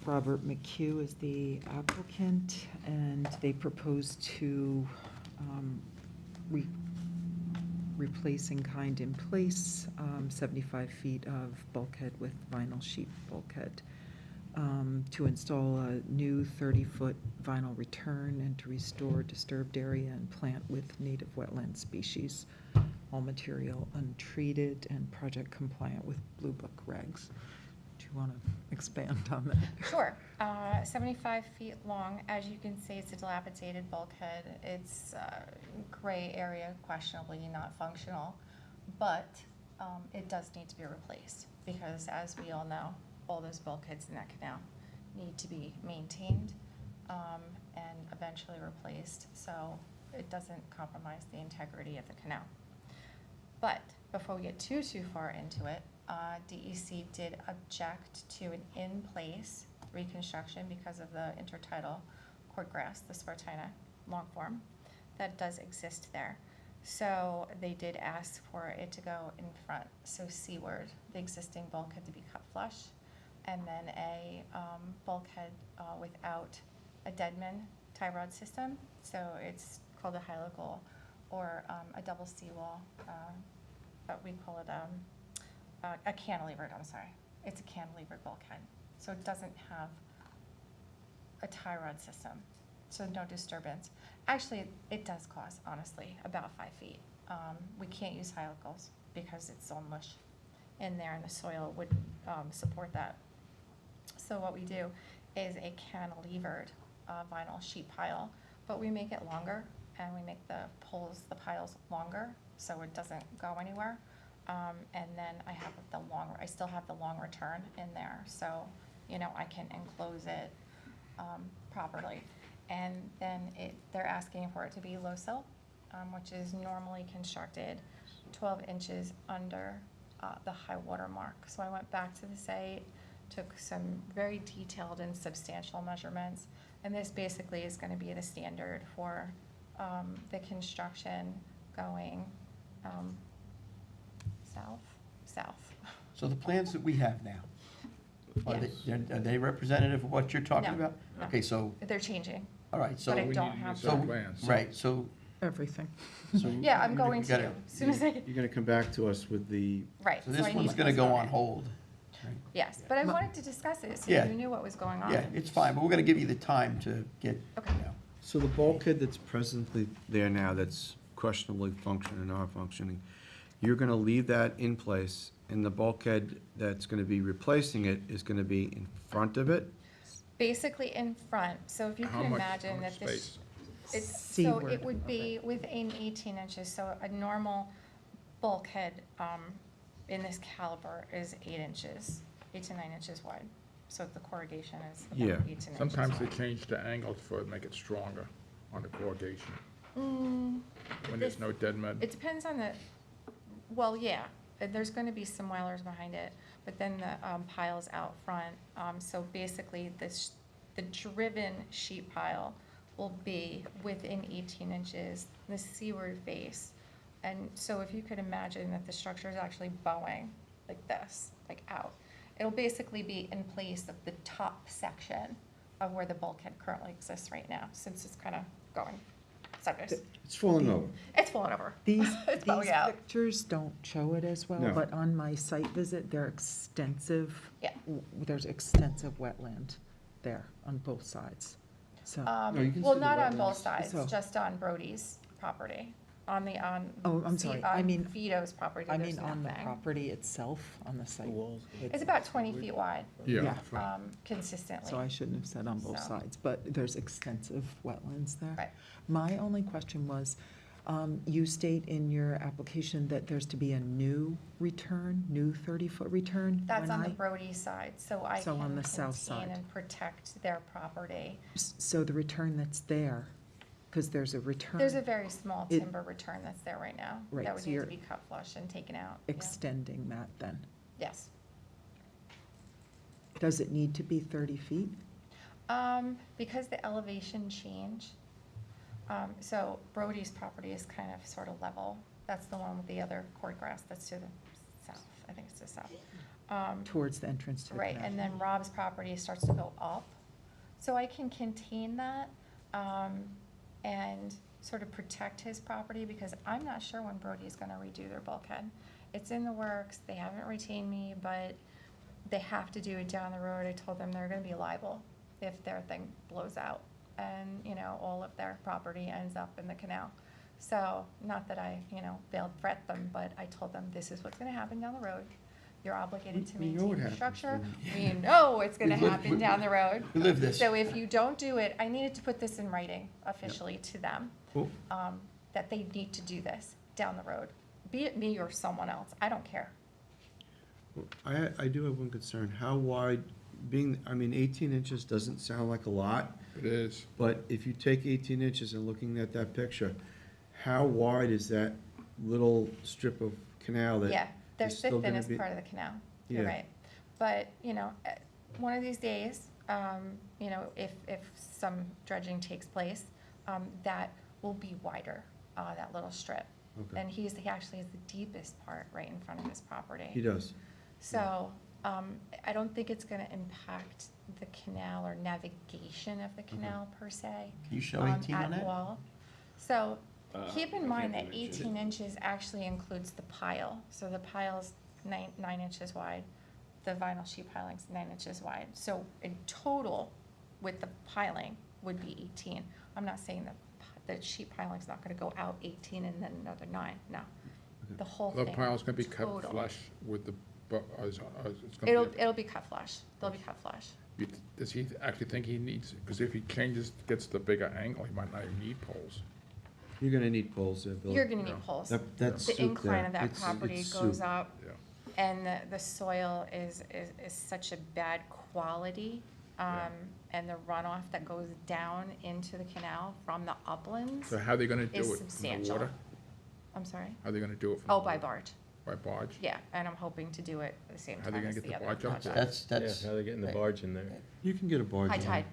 Robert McHugh is the applicant, and they propose to replace in kind in place 75 feet of bulkhead with vinyl sheet bulkhead, to install a new 30-foot vinyl return and to restore disturbed area and plant with native wetland species, all material untreated and project compliant with Blue Book regs. Do you want to expand on that? sure. 75 feet long. As you can see, it's a dilapidated bulkhead. It's gray area, questionably not functional, but it does need to be replaced because, as we all know, all those bulkheads in that canal need to be maintained and eventually replaced, so it doesn't compromise the integrity of the canal. But before we get too far into it, DEC did object to an in-place reconstruction because of the intertidal cordgrass, the Spartina longform, that does exist there. So they did ask for it to go in front, so seaward, the existing bulkhead to be cut flush, and then a bulkhead without a deadman tie rod system. So it's called a helical or a double seawall, but we call it a cantilevered, I'm sorry. It's a cantilevered bulkhead. So it doesn't have a tie rod system, so no disturbance. Actually, it does cost, honestly, about 5 feet. We can't use helicals because it's all mush in there and the soil would support that. So what we do is a cantilevered vinyl sheet pile, but we make it longer and we make the poles, the piles longer so it doesn't go anywhere. And then I still have the long return in there, so, you know, I can enclose it properly. And then they're asking for it to be low sill, which is normally constructed 12 inches under the high water mark. So I went back to the site, took some very detailed and substantial measurements, and this basically is going to be the standard for the construction going south. so the plans that we have now, Yeah. are they representative of what you're talking No, about? no. Okay, so, They're changing. all right, so, But I We don't need to have use so, our plans. right, so, Everything. so. Yeah, I'm going you gotta- to, as soon as I get, You're gonna come back to us with the, right. So this I one's need gonna go postpone on it. hold. right? Yes, but I wanted to discuss it so Yeah. you knew what was going on. Yeah, it's fine, but we're gonna give you the time to get, Okay. you know. so the bulkhead that's presently there now, that's questionably functioning and not functioning, you're gonna leave that in place, and the bulkhead that's gonna be replacing it is gonna be in front of it? Basically in front, so if you How can much imagine that this, space? so Seaward it would of be it. within 18 inches, so a normal bulkhead in this caliber is 8 inches, 8 to 9 inches wide. So the corrugation is Yeah. about 8 to 9 inches Sometimes they wide. change the angles for it, make it stronger on the corrugation, Mm, when there's this- no dead mud. It depends on well, yeah, there's gonna be some whalers behind it, but then the piles out front. So basically, the driven sheet pile will be within 18 inches, the seaward face. And so if you could imagine that the structure is actually bowing like this, like out, it'll basically be in place of the top section of where the bulkhead currently exists right now, since it's kind of going subjects. It's falling over. It's falling over. These, It's these falling out. pictures don't show it as well, No. but on my site visit, they're extensive. Yeah. There's extensive wetland there on both sides, so. No, you can Well, see the not on wetlands. both sides, So- just on Brody's property, on Oh, I'm sorry. I mean- Vito's property, I there's mean, on the nothing. property itself, on the site. It's about 20 feet wide, Yeah. consistently. So I shouldn't have said on both So- sides, but there's extensive wetlands there. Right. My only question was, you state in your application that there's to be a new return, new 30-foot return? That's when on the I- Brody side, so I So on can the south contain side. and protect their property. So the return that's there, because there's a return. There's a very small It- timber return that's there right now. Right, That would so need to you're be cut flush and taken out. Yeah. extending that then. Yes. Does it need to be 30 feet? Because the elevation change, so Brody's property is kind of sort of level. That's the one with the other cord grass that's to the south, I think it's to the south. Towards the entrance to the Right, canal? and then Rob's property starts to go up. So I can contain that, and sort of protect his property, because I'm not sure when Brody's gonna redo their bulkhead. It's in the works, they haven't retained me, but they have to do it down the road. I told them they're gonna be liable if their thing blows out and, you know, all of their property ends up in the canal. So, not that I, you know, they'll threat them, but I told them, this is what's gonna happen down the road. You're obligated to We know what maintain the happens structure. when- We know it's gonna We live- happen down the road. We live this. So if you don't do it, I needed to put this in writing officially to them, Well, that they need to do this down the road. Be it me or someone else, I don't care. I do have one concern. How wide, being, I mean, 18 inches doesn't sound like a lot, It is. but if you take 18 inches and looking at that picture, how wide is that little strip of canal that? Yeah, there's is the still gonna thinnest be- part of the canal, you're Yeah. right. But, you know, one of these days, you know, if some dredging takes place, that will be wider, that little strip. Okay. And he actually has the deepest part right in front of his property. He does. So, I don't think it's gonna impact the canal or navigation of the canal per se. Can you show 18 on At that? all. So, keep I in mind can't that dimension it. 18 inches actually includes the pile. So the pile's 9 inches wide, the vinyl sheet piling's 9 inches wide. So in total, with the piling, would be 18. I'm not saying that the sheet piling's not gonna go out 18 and then another 9, no. The whole The thing. pile's gonna be cut total. flush with the, it's gonna It'll be cut flush, they'll be cut flush. be, does he actually think he needs, because if he changes, gets the bigger angle, he might not even need poles. You're gonna need poles there, Bill. You're gonna need poles. That's The soup incline there. of that It's- property it's goes soup. up, Yeah. and the soil is such a bad quality. And the runoff that goes down into the canal from the uplands So how are they gonna do is it? From the substantial. water? I'm sorry? How are they gonna do it? From Oh, the by water? barge, By barge? yeah, and I'm hoping to do it at the same How they time gonna as get the the other barge up there? project. That's, Yeah, how are they getting the barge in there? You can get a barge. High in tide.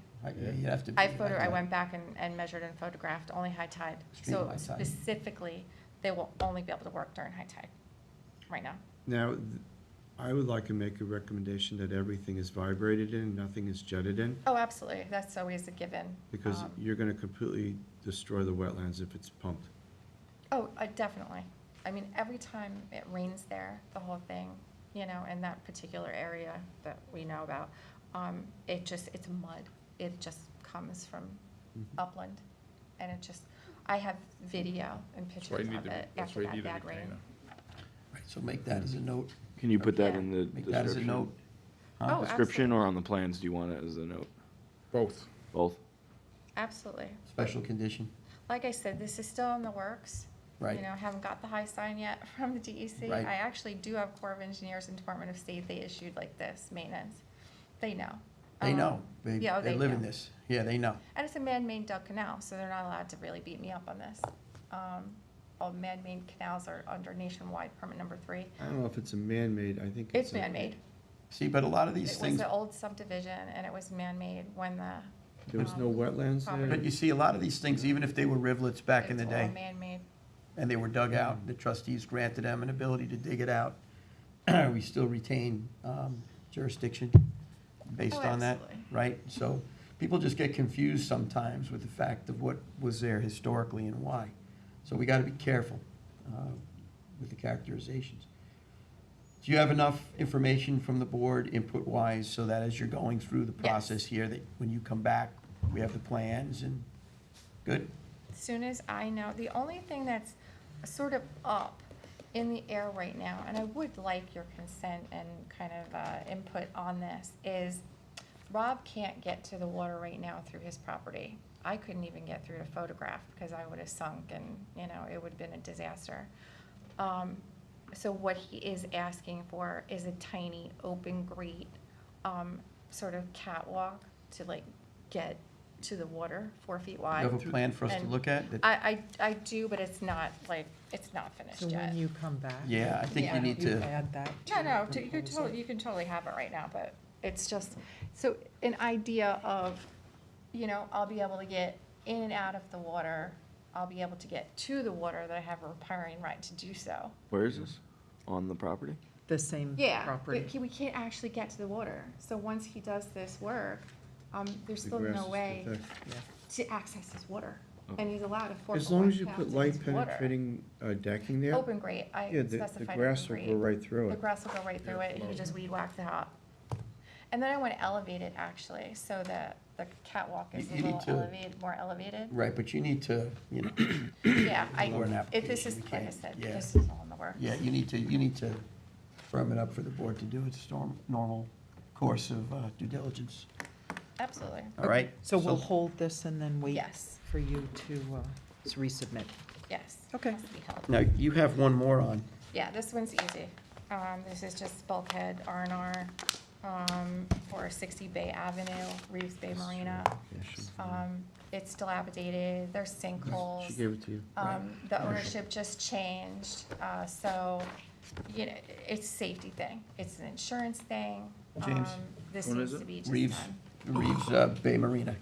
you have to. I went back and measured and photographed only high tide. Extreme So high tide. specifically, they will only be able to work during high tide, right now. Now, I would like to make a recommendation that everything is vibrated in, nothing is jetted in, Oh, absolutely, that's always a given. because Um, you're gonna completely destroy the wetlands if it's pumped. Oh, definitely. I mean, every time it rains there, the whole thing, you know, in that particular area that we know about, it's mud. It just comes from upland. And it just, I have video and That's why pictures you need of the, it that's after why you that need a bad rain. retainer. So make that as a note, Can you put that Yeah. in the make that as a description? note. Oh, Description or on the plans, do you want it as a note? Both. Both? Absolutely. Special condition, Like I said, this is still in the works. right? You know, haven't got the high sign yet from the DEC. Right. I actually do have Corps of Engineers and Department of State, they issued like this, maintenance. They know. They know, yeah, they they live in know. this, yeah, they know. And it's a man-made dug canal, so they're not allowed to really beat me up on this. All man-made canals are under nationwide permit number 3. I don't know if it's a man-made, I think It's a- man-made. See, but a lot of these It was things, the old subdivision, and it was man-made when the. There was no wetlands property- there? but you see, a lot of these things, even if they were rivulets back in the It's all day, man-made. and they were dug out, the trustees granted them an ability to dig it out, we still retain jurisdiction based Oh, on that, absolutely. right? So people just get confused sometimes with the fact of what was there historically and why. So we gotta be careful with the characterizations. Do you have enough information from the board, input-wise, so that as you're going through the process here, that when you come back, we have the plans and, good? As soon as I know, the only thing that's sort of up in the air right now, and I would like your consent and kind of input on this, is Rob can't get to the water right now through his property. I couldn't even get through to photograph because I would have sunk and, you know, it would have been a disaster. So what he is asking for is a tiny open grate, sort of catwalk to like get to the water, 4 feet wide. You have a plan for us to And look at? that- I do, but it's not like, it's not finished So yet. when you come back. Yeah, I think Yeah. we need You to, add that to No, your no, proposal. you can totally have it right now, but it's just, so an idea of, you know, I'll be able to get in and out of the water. I'll be able to get to the water that I have a riparian right to do so. Where is this? On the property? The same Yeah, property. but we can't actually get to the water. So once he does this work, there's The still grass no is way thick. to access his water. And he's allowed a 4 As long as you put light penetrating decking there, Open grate, I yeah, the specified grass open will grate. go right through The it. grass will go right through it, you can just weed whack the top. And then I want to elevate it actually, so that the catwalk is a You need little to- elevated, more elevated. right, but you need to, you know, Yeah, Or an if this is, application, we like I can't- said, yeah. this is all in the works. yeah, you need to firm it up for the board to do its normal course of due diligence. Absolutely, All right? So we'll hold this and then wait yes, for you to resubmit. yes. Okay. Has to be held. Now, you have one more on. Yeah, this one's easy. This is just bulkhead R&R, for 60 Bay Avenue, Reeves Bay Marina. It's dilapidated, there's sinkholes. She gave it to you. The ownership just changed, so, you know, it's a safety thing, it's an insurance thing. James, This what needs is to it? be just Reeves, done. Reeves Bay Marina,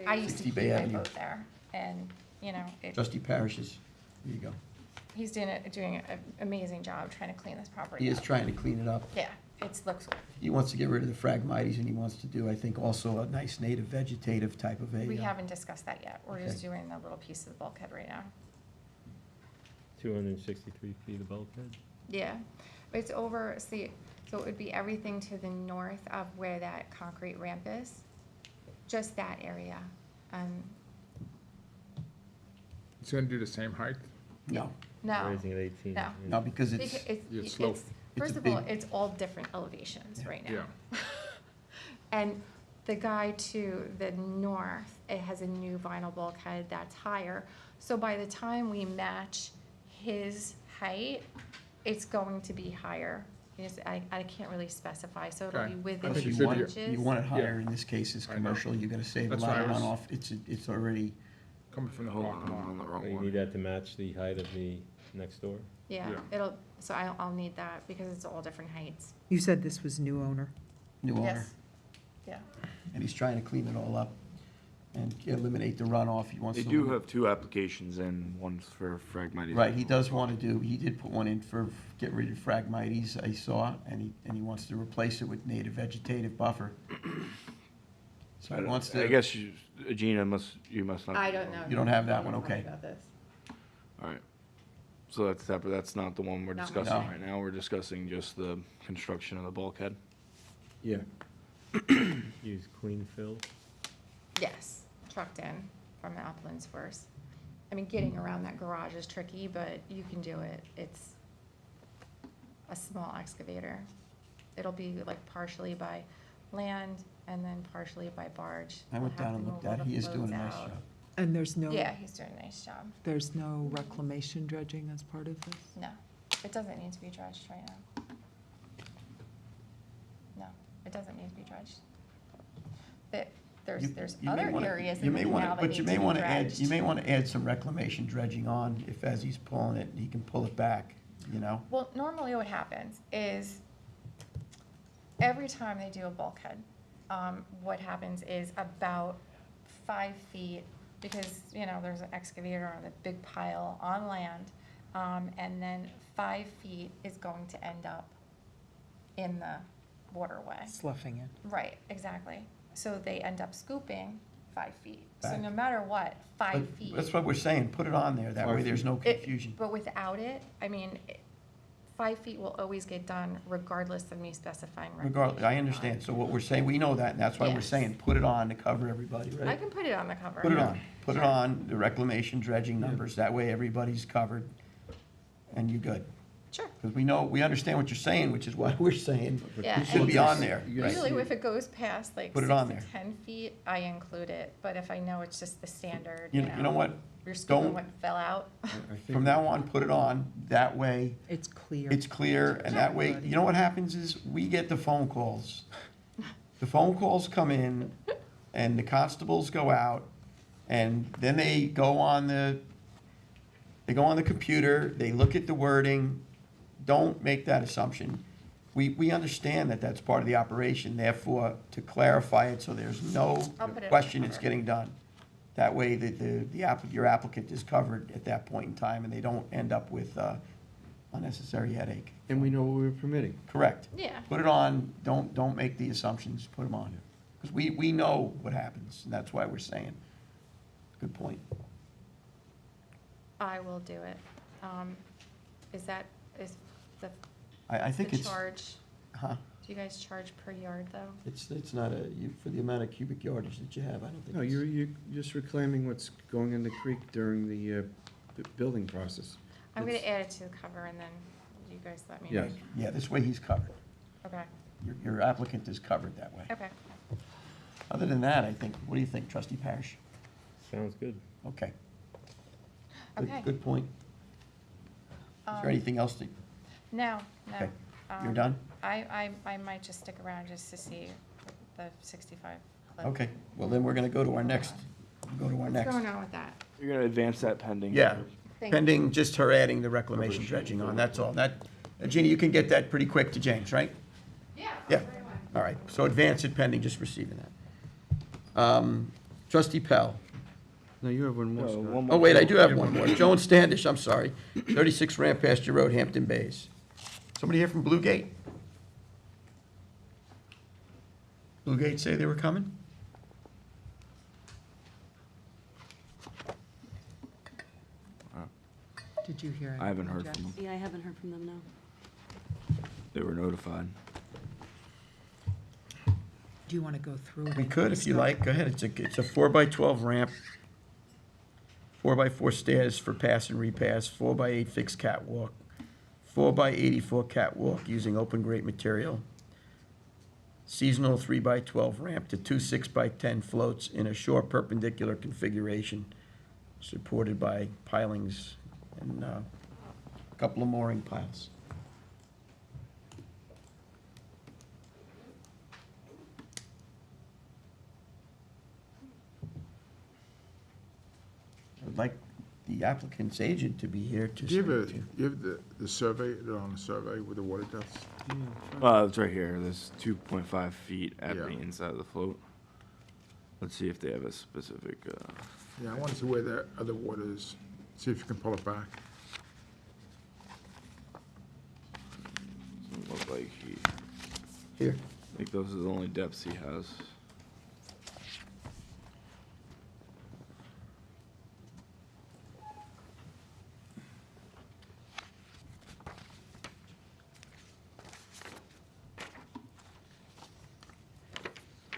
I used to 60 keep Bay my Avenue. boat there, and, you know, Trustee Parishes. There you go. he's doing an amazing job trying to clean this property He is up. trying to clean it up. Yeah, looks, He wants to get rid of the Phragmites, and he wants to do, I think, also a nice native vegetative type of a. we haven't discussed that yet, we're just Okay. doing the little piece of the bulkhead right now. 263 feet of bulkhead? Yeah, but it's over, see, so it would be everything to the north of where that concrete ramp is, just that area. It's gonna do the same height? No, No, Raising it 18. No. yeah. no, because because it's, Yeah, it's, slope. first a of all, big- it's all different elevations right now. Yeah. And the guy to the north, it has a new vinyl bulkhead that's higher. So by the time we match his height, it's going to be higher. I can't really specify, so it'll Okay. be within I think you it 2 should want be- it, inches. you want it higher, Yeah. in this case, it's I know. commercial, you're gonna save a That's lot why of I was- runoff, it's already, Coming from the Hold parking on, I'm on the lot. wrong Oh, one. You need that to match the height of the next door? Yeah, Yeah. so I'll need that because it's all different heights. You said this was new owner? new owner. Yes. Yeah. And he's trying to clean it all up and eliminate the runoff, he wants They to. do have two applications in, one's for Phragmites. Right, he does want to do, he did put one in for, get rid of Phragmites, I saw, and he wants to replace it with native vegetative buffer. So he wants I to, guess Gina you must not. I don't know. You don't have that one, Don't worry okay. about this. All right. So that's separate, that's not the one we're Not discussing one. No. right now, we're discussing just the construction of the bulkhead. Yeah. Use clean fill? Yes, trucked in from the uplands first. I mean, getting around that garage is tricky, but you can do it. It's a small excavator. It'll be like partially by land and then partially by barge. I went We'll have down and to looked move all at it, the he is doing a floats nice out. job. And there's no, Yeah, he's doing a nice job. there's no reclamation dredging as part of this? No, it doesn't need to be dredged right now. No, it doesn't need to be dredged. You- There's you may other wanna- areas you in may the wanna- canal that but need you to may be wanna add, dredged. you may want to add some reclamation dredging on, if as he's pulling it, he can pull it back, you know? Well, normally what happens is every time they do a bulkhead, what happens is about 5 feet, because, you know, there's an excavator on a big pile on land, and then 5 feet is going to end up in the waterway. Sloughing it. Right, exactly. so they end up scooping 5 feet. So Back. no matter what, 5 feet. That's what we're saying, put it on there, that way there's no It- confusion. But without it, I mean, 5 feet will always get done regardless of me specifying. Regardless, I recreation understand, so what we're saying, we know that, and that's why we're Yes. saying, put it on to cover everybody, on. I right? can put it on the cover. Put it on, put it on, the reclamation dredging numbers, that way everybody's covered, and you're good. Sure. Because we know, we understand what you're saying, which is why we're saying, Yeah, it should be on there. right? Usually if it goes past like Put it 6 on to there. 10 feet, I include it, but if I know it's just the standard, You know what? you're scooping Don't- what fell out. From now on, put it on, that way It's clear. it's clear, and that way, you know what happens is, we get the phone calls. The phone calls come in, and the constables go out, and then they go on the computer, they look at the wording. Don't make that assumption. We understand that that's part of the operation, therefore, to clarify it, so there's no I'll put it on question the it's cover. getting done. That way, your applicant is covered at that point in time, and they don't end up with unnecessary headache. And we know what we're permitting. Correct. Yeah. Put it on, don't make the assumptions, put them on. Because we know what happens, and that's why we're saying. Good point. I will do it. Is the I think it's, charge, huh? do you guys charge per yard though? It's not for the amount of cubic yardage that you have, I don't think. No, you're just reclaiming what's going in the creek during the building process. I'm gonna It's- add it to the cover and then you guys let me know. Yes. Yeah, this way he's covered. Okay, Your applicant is covered that way. okay. Other than that, I think, what do you think, trustee Parish? Sounds good. Okay. Good- Okay. Good point. Is there anything else that, No, Okay. no. You're done? I might just stick around just to see the 65 clip. okay, well, then we're gonna go to our next, What's going on with that? You're gonna advance that pending. Yeah, Thank you. pending just her adding the reclamation dredging on, that's all. That, Jeannie, you can get that pretty quick to James, right? Yeah. Yeah, all right, so advance it pending just receiving that. Trustee Pell. No, you have one more, No, Scott. one more. Oh, wait, I do have one more. Joan Standish, I'm sorry, 36 Rampasture Road, Hampton Bays. Somebody here from Blue Gate? Blue Gate say they were coming? Did you hear? I haven't anything, heard Jess? from them. Yeah, I haven't heard from them, no. They were notified. Do you want to go through it? We could, if you like, go ahead. It's a 4x12 ramp, 4x4 stairs for pass and repass, 4x8 fixed catwalk, 4x84 catwalk using open grate material, seasonal 3x12 ramp to two 6x10 floats in a shore perpendicular configuration, supported by pilings and a couple of mooring piles. I'd like the applicant's agent to be here to Do you have speak to. you have the survey, on the survey with the water depths? It's right here. There's 2.5 feet at Yeah. the inside of the float. Let's see if they have a specific, Yeah, I want to see where the other water is, see if you can pull it back. doesn't look like Here. I think those are the only depths he has.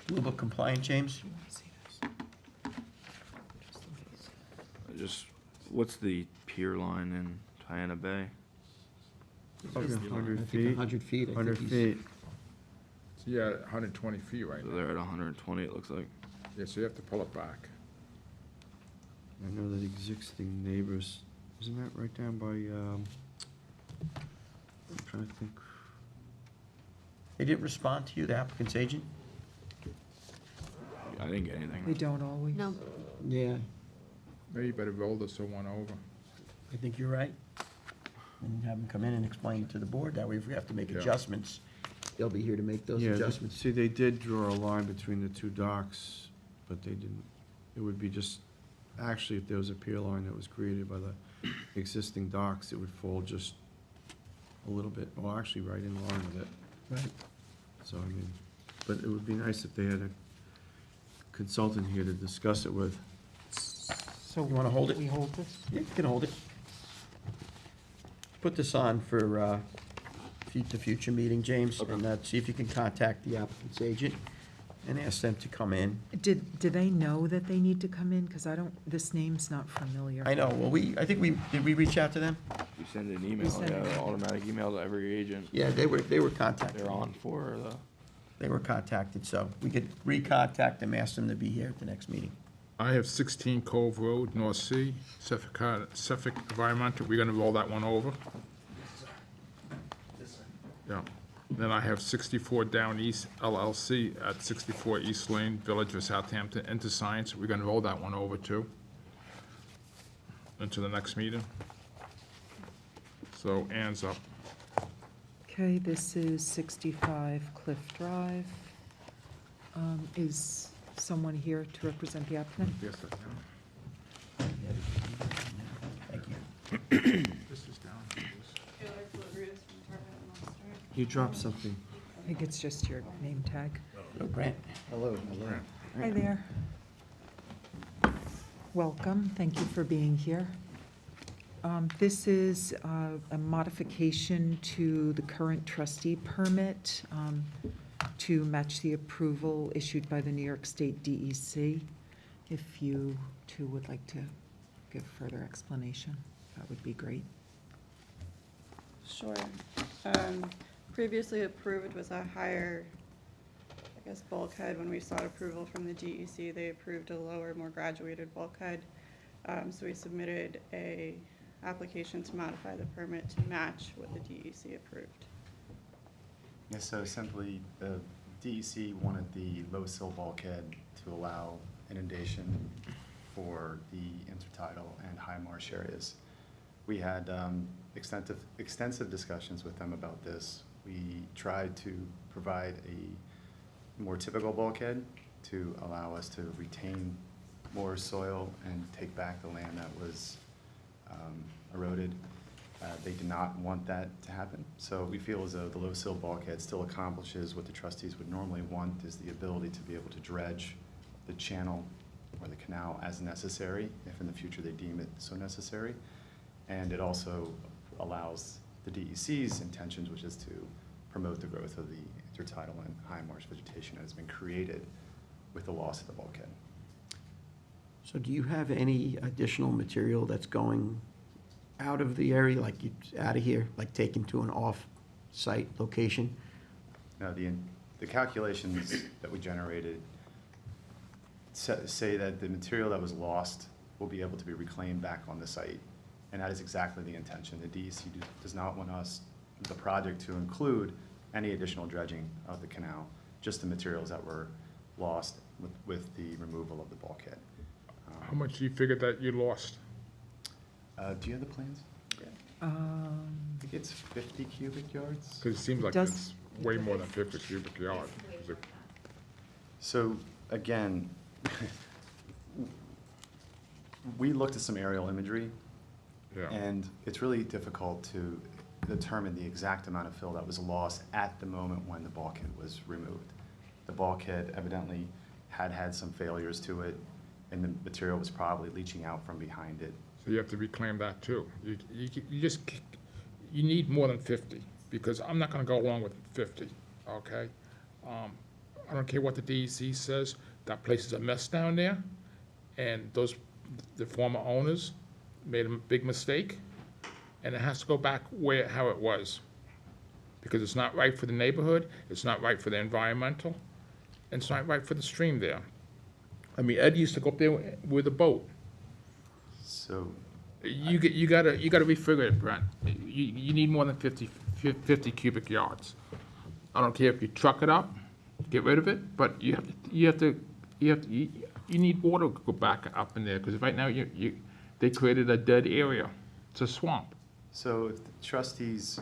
Blue compliant, James? Just, what's the pier line in Diana Bay? Probably 100 I think feet. 100 feet. I think 100 he's- feet. So you're at 120 feet right So now. they're at 120, it looks like. Yeah, so you have to pull it back. I know that existing neighbors, isn't that right down by, I'm trying to think. They didn't respond to you, the applicant's agent? I didn't get anything. They don't always. No, Yeah, Maybe you better roll this one over. I think you're right. And have them come in and explain to the board, that way if we have to make Yeah. adjustments, they'll be here to make those Yeah, adjustments. see, they did draw a line between the two docks, but they didn't, it would be just, actually, if there was a pier line that was created by the existing docks, it would fall just a little bit, well, actually, right in line with it. Right. So, I mean, but it would be nice if they had consultant here to discuss it with. So you want to hold it? We hold this? Yeah, you can hold it. Put this on for the future meeting, James, and see if you can contact the applicant's agent and ask them to come in. Do they know that they need to come in? Because this name's not familiar. I know, well, did we reach out to them? We send an email, send an email. automatic email to every agent. Yeah, they were contacted. They're on for the, They were contacted, so we could recontact them, ask them to be here at the next meeting. I have 16 Cove Road, North Sea, Suffolk Environmental. We're gonna roll that one over. Yeah. Then I have 64 Down East LLC at 64 East Lane, Village of Southampton, into Science. We're gonna roll that one over too, into the next meeting. So Ann's up. Okay, this is 65 Cliff Drive. Is someone here to represent the applicant? Yes, that's down. Thank you. This is down. You dropped something. I think it's just your name tag. Hello, Grant. Hello. Hi there. Welcome, thank you for being here. This is a modification to the current trustee permit to match the approval issued by the New York State DEC. If you two would like to give further explanation, that would be great. Sure. Previously approved was a higher, I guess, bulkhead. When we sought approval from the DEC, they approved a lower, more graduated bulkhead. So we submitted a application to modify the permit to match what the DEC approved. Yeah, so simply, the DEC wanted the low sill bulkhead to allow inundation for the intertidal and high marsh areas. We had extensive discussions with them about this. We tried to provide a more typical bulkhead to allow us to retain more soil and take back the land that was eroded. They did not want that to happen. So we feel as though the low sill bulkhead still accomplishes what the trustees would normally want, is the ability to be able to dredge the channel or the canal as necessary, if in the future they deem it so necessary. And it also allows the DEC's intentions, which is to promote the growth of the intertidal and high marsh vegetation that has been created with the loss of the bulkhead. So do you have any additional material that's going out of the area, like out of here, like taken to an off-site location? Now, the calculations that we generated say that the material that was lost will be able to be reclaimed back on the site. And that is exactly the intention. The DEC does not want the project to include any additional dredging of the canal, just the materials that were lost with the removal of the bulkhead. How much do you figure that you lost? Do you have the plans? I think it's 50 cubic yards. Because it seems like Does- it's way more than 50 cubic yards. So again, we looked at some aerial imagery, Yeah. and it's really difficult to determine the exact amount of fill that was lost at the moment when the bulkhead was removed. The bulkhead evidently had some failures to it, and the material was probably leaching out from behind it. So you have to reclaim that too. You need more than 50, because I'm not gonna go along with 50, okay? I don't care what the DEC says, that place is a mess down there, and the former owners made a big mistake, and it has to go back how it was. Because it's not right for the neighborhood, it's not right for the environmental, and it's not right for the stream there. I mean, Ed used to go up there with a boat. So You gotta refigure it, Brent. You need more than 50 cubic yards. I don't care if you truck it up, get rid of it, but you need water to go back up in there, because right now they created a dead area. It's a swamp. So if the trustees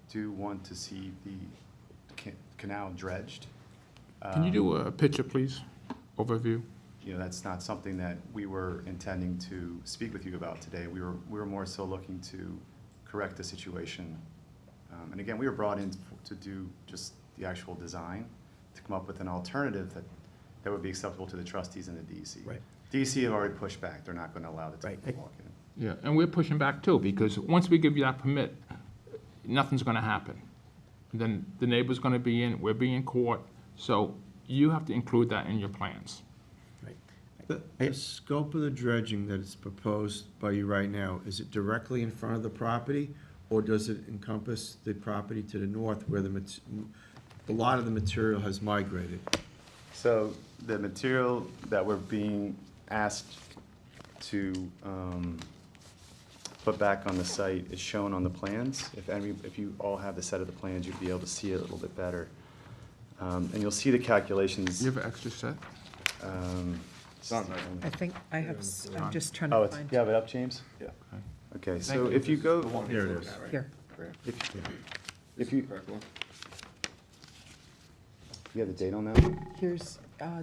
do want to see the canal dredged. Can you do a picture, please? Overview. You know, that's not something that we were intending to speak with you about today. We were more so looking to correct the situation. And again, we were brought in to do just the actual design, to come up with an alternative that would be acceptable to the trustees and the DEC. Right. DEC have already pushed back. They're not going to allow the typical Right. walk-in. Yeah, and we're pushing back too, because once we give you that permit, nothing's gonna happen. Then the neighbor's gonna be in, we'll be in court, so you have to include that in your plans. The scope of the dredging that is proposed by you right now, is it directly in front of the property? Or does it encompass the property to the north where a lot of the material has migrated? So the material that we're being asked to put back on the site is shown on the plans. If you all have the set of the plans, you'd be able to see it a little bit better. And you'll see the calculations. You have an extra set? I think I have, I'm just trying Oh, to it's, find. you have it up, James? Yeah. Okay, so if you go, Here it is. Here. if you have the date on that one? Here's,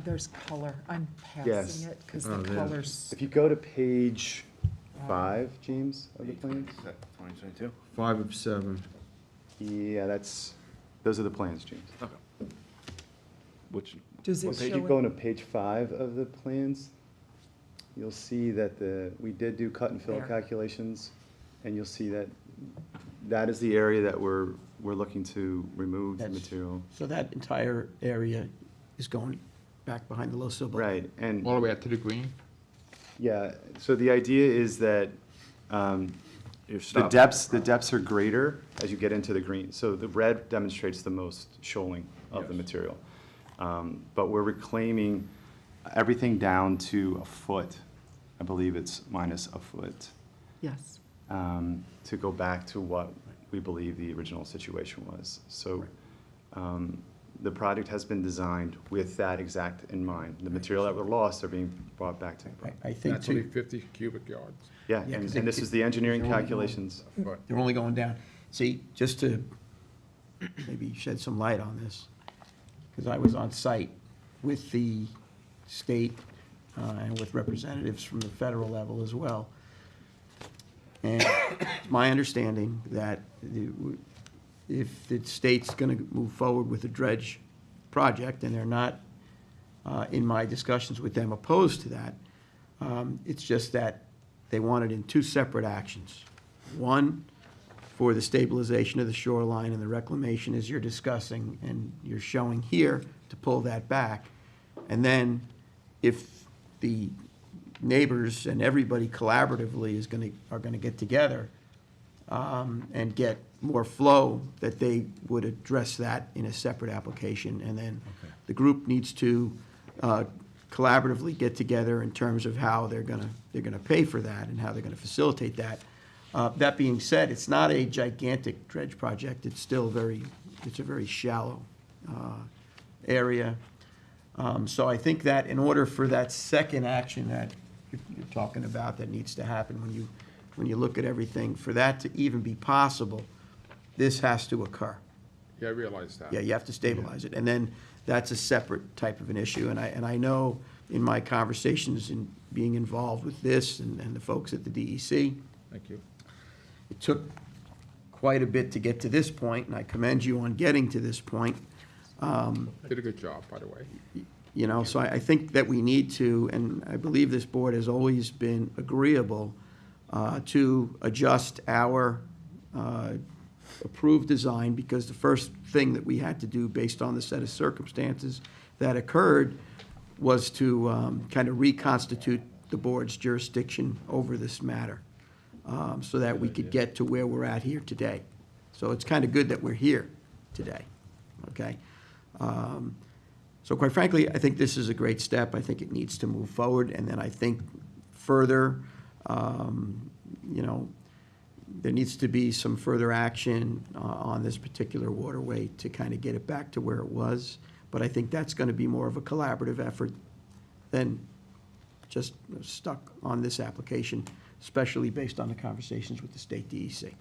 there's color. I'm Yes. passing it because Oh, the there. colors. If you go to page 5, James, of the plans? Is that 2022? 5 of 7. Yeah, those are the plans, James. Which, Does it Well, show? if you go into page 5 of the plans, you'll see that we did do cut and fill There. calculations, and you'll see that that is the area that we're looking to remove the That's- material. So that entire area is going back behind the low sill bulk. Right, and, All the way up to the green? yeah, so the idea is that you're the stopping. depths are greater as you get into the green. So the red demonstrates the most shoaling of the material. But we're reclaiming everything down to a foot. I believe it's minus a foot, Yes. to go back to what we believe the original situation was. So the project has been designed with that exact in mind. The material that were lost are being brought back to the project. I think That's only too, 50 cubic yards. Yeah, Yeah, 'cause and this is the engineering they're only- calculations. But they're only going down. See, just to maybe shed some light on this, because I was on site with the state and with representatives from the federal level as well. And it's my understanding that if the state's going to move forward with the dredge project, and they're not, in my discussions with them, opposed to that, it's just that they want it in two separate actions. One, for the stabilization of the shoreline and the reclamation as you're discussing and you're showing here to pull that back. And then if the neighbors and everybody collaboratively are gonna get together and get more flow, that they would address that in a separate application. And then the group needs to collaboratively get together in terms of how they're gonna pay for that and how they're gonna facilitate that. That being said, it's not a gigantic dredge project. It's still it's a very shallow area. So I think that in order for that second action that you're talking about that needs to happen when you look at everything, for that to even be possible, this has to occur. yeah, I realize that. Yeah, you have to stabilize it. And then that's a separate type of an issue. And I know in my conversations in being involved with this and the folks at the DEC, Thank you. it took quite a bit to get to this point, and I commend you on getting to this point. Did a good job, by the way. You know, so I think that we need to, and I believe this board has always been agreeable to adjust our approved design, because the first thing that we had to do based on the set of circumstances that occurred was to kind of reconstitute the board's jurisdiction over this matter, so that we could get to where we're at here today. So it's kind of good that we're here today, okay? So quite frankly, I think this is a great step. I think it needs to move forward, and then I think further, you know, there needs to be some further action on this particular waterway to kind of get it back to where it was. But I think that's going to be more of a collaborative effort than just stuck on this application, especially based on the conversations with the state DEC.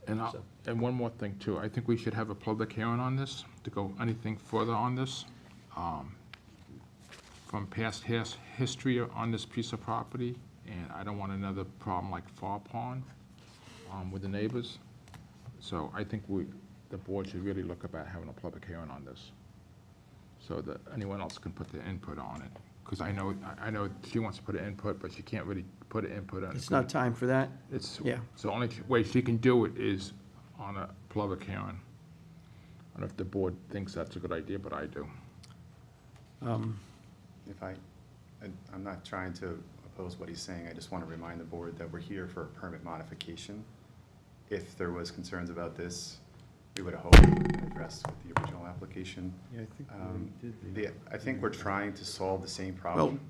And one more thing too, I think we should have a public hearing on this, to go anything further on this. From past history on this piece of property, and I don't want another problem like Far Pond with the neighbors. So I think the board should really look about having a public hearing on this. so that anyone else can put their input on it. Because I know she wants to put an input, but she can't really put an input on it. It's not time for that? It's, Yeah. so the only way she can do it is on a public hearing. I don't know if the board thinks that's a good idea, but I do. If I'm not trying to oppose what he's saying, I just want to remind the board that we're here for a permit modification. If there was concerns about this, we would have hoped it would have been addressed with the original application. Yeah, I think we already did. I think we're trying to solve the same Well, problem.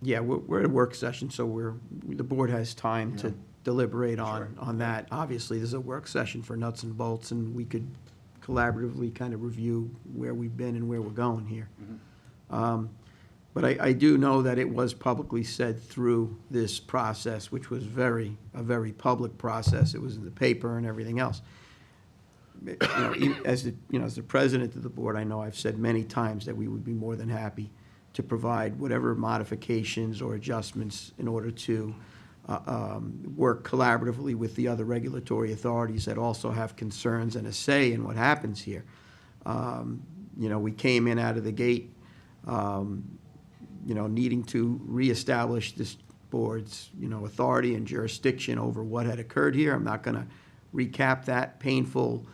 yeah, we're at a work session, so the board has time to deliberate on that. Obviously, this is a work session for nuts and bolts, and we could collaboratively kind of review where we've been and where we're going here. But I do know that it was publicly said through this process, which was a very public process. It was in the paper and everything else. As the president of the board, I know I've said many times that we would be more than happy to provide whatever modifications or adjustments in order to work collaboratively with the other regulatory authorities that also have concerns and a say in what happens here. We came in out of the gate, needing to reestablish this board's, authority and jurisdiction over what had occurred here. I'm not going to recap that painful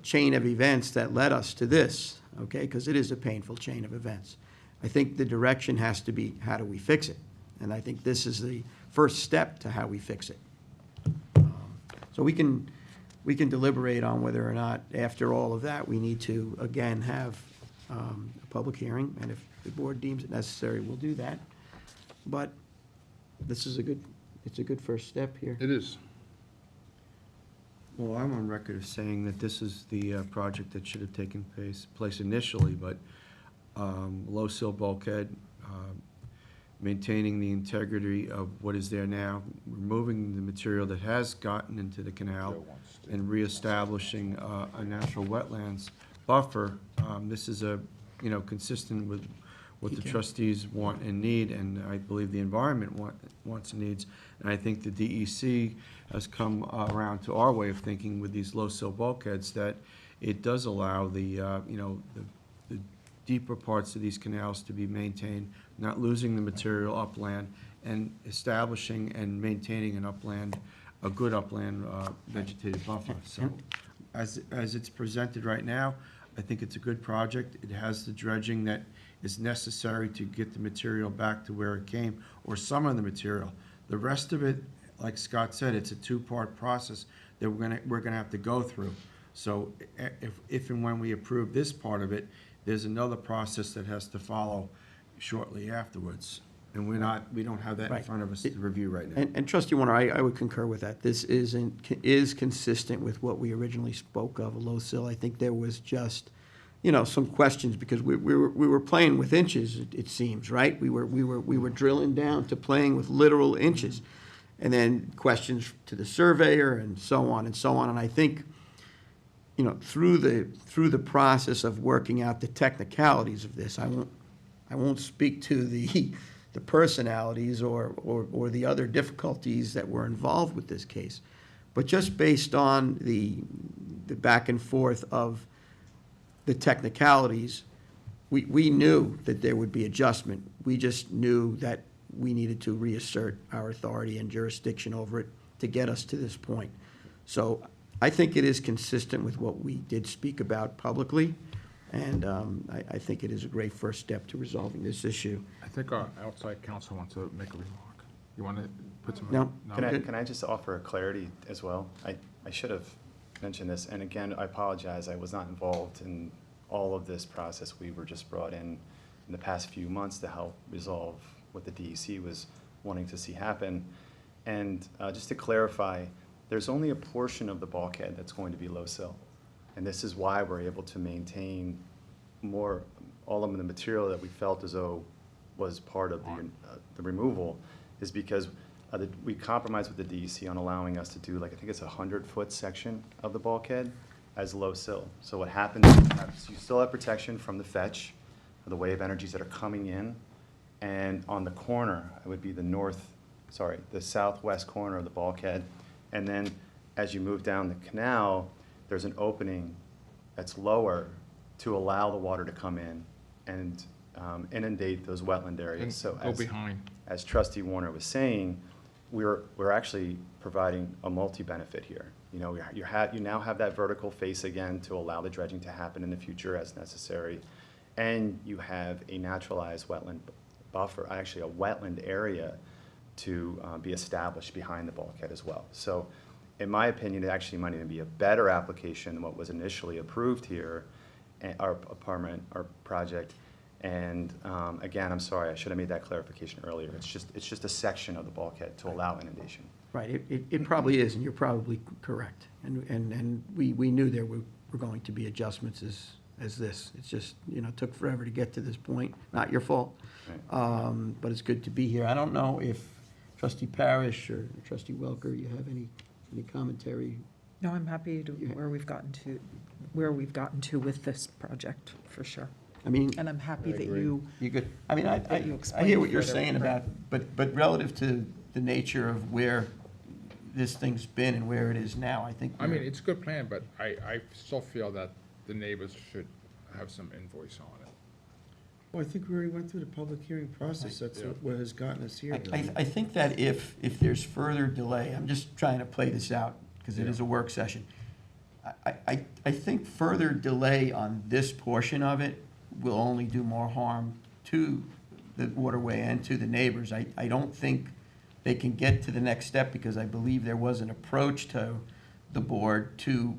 chain of events that led us to this, okay, because it is a painful chain of events. I think the direction has to be, how do we fix it? And I think this is the first step to how we fix it. So we can deliberate on whether or not, after all of that, we need to, again, have a public hearing, and if the board deems it necessary, we'll do that. But this is it's a good first step here. It is. Well, I'm on record of saying that this is the project that should have taken place initially, but low sill bulkhead, maintaining the integrity of what is there now, removing the material that has gotten into the canal, and reestablishing a natural wetlands buffer. This is consistent with what the trustees want and need, and I believe the environment wants and needs. And I think the DEC has come around to our way of thinking with these low sill bulkheads, that it does allow the deeper parts of these canals to be maintained, not losing the material upland, and establishing and maintaining a good upland vegetative buffer. So as it's presented right now, I think it's a good project. It has the dredging that is necessary to get the material back to where it came, or some of the material. The rest of it, like Scott said, it's a two-part process that we're gonna have to go through. So if and when we approve this part of it, there's another process that has to follow shortly afterwards. And we don't have that in Right. front of us to review right now. And Trustee Warner, I would concur with that. This is consistent with what we originally spoke of, a low sill. I think there was just, some questions, because we were playing with inches, it seems, right? We were drilling down to playing with literal inches. And then questions to the surveyor and so on and so on. And I think, through the process of working out the technicalities of this, I won't speak to the personalities or the other difficulties that were involved with this case. But just based on the back and forth of the technicalities, we knew that there would be adjustment. We just knew that we needed to reassert our authority and jurisdiction over it to get us to this point. So I think it is consistent with what we did speak about publicly, and I think it is a great first step to resolving this issue. I think our outside counsel wants to make a remark. You want to put some? No. Can I just offer a clarity as well? I should have mentioned this, and again, I apologize, I was not involved in all of this process. We were just brought in the past few months to help resolve what the DEC was wanting to see happen. And just to clarify, there's only a portion of the bulkhead that's going to be low sill. And this is why we're able to maintain all of the material that we felt as though was part of the removal, is because we compromised with the DEC on allowing us to do, I think it's a 100-foot section of the bulkhead as low sill. So what happens is you still have protection from the fetch, the wave energies that are coming in, and on the corner, it would be the southwest corner of the bulkhead. And then as you move down the canal, there's an opening that's lower to allow the water to come in and inundate those wetland areas. And So go behind. as Trustee Warner was saying, we're actually providing a multi-benefit here. You know, you now have that vertical face again to allow the dredging to happen in the future as necessary. And you have a naturalized wetland buffer, actually a wetland area to be established behind the bulkhead as well. So in my opinion, it actually might even be a better application than what was initially approved here, our project. And again, I'm sorry, I should have made that clarification earlier. It's just a section of the bulkhead to allow inundation. Right, it probably is, and you're probably correct. And we knew there were going to be adjustments as this. It's just, you know, took forever to get to this point. Not your fault. Right. But it's good to be here. I don't know if Trustee Parrish or Trustee Welker, you have any commentary? No, I'm happy to where we've gotten to with this project, for sure. I mean, And I'm happy that agree. you, You good? I mean, I that you hear explained what you're further, saying right. about, but relative to the nature of where this thing's been and where it is now, I think. I mean, it's a good plan, but I still feel that the neighbors should have some invoice on it. Well, I think we already went through the public hearing process. That's Yeah. what has gotten us here. I think that if there's further delay, I'm just trying to play this out, because it is a work session. I think further delay on this portion of it will only do more harm to the waterway and to the neighbors. I don't think they can get to the next step, because I believe there was an approach to the board to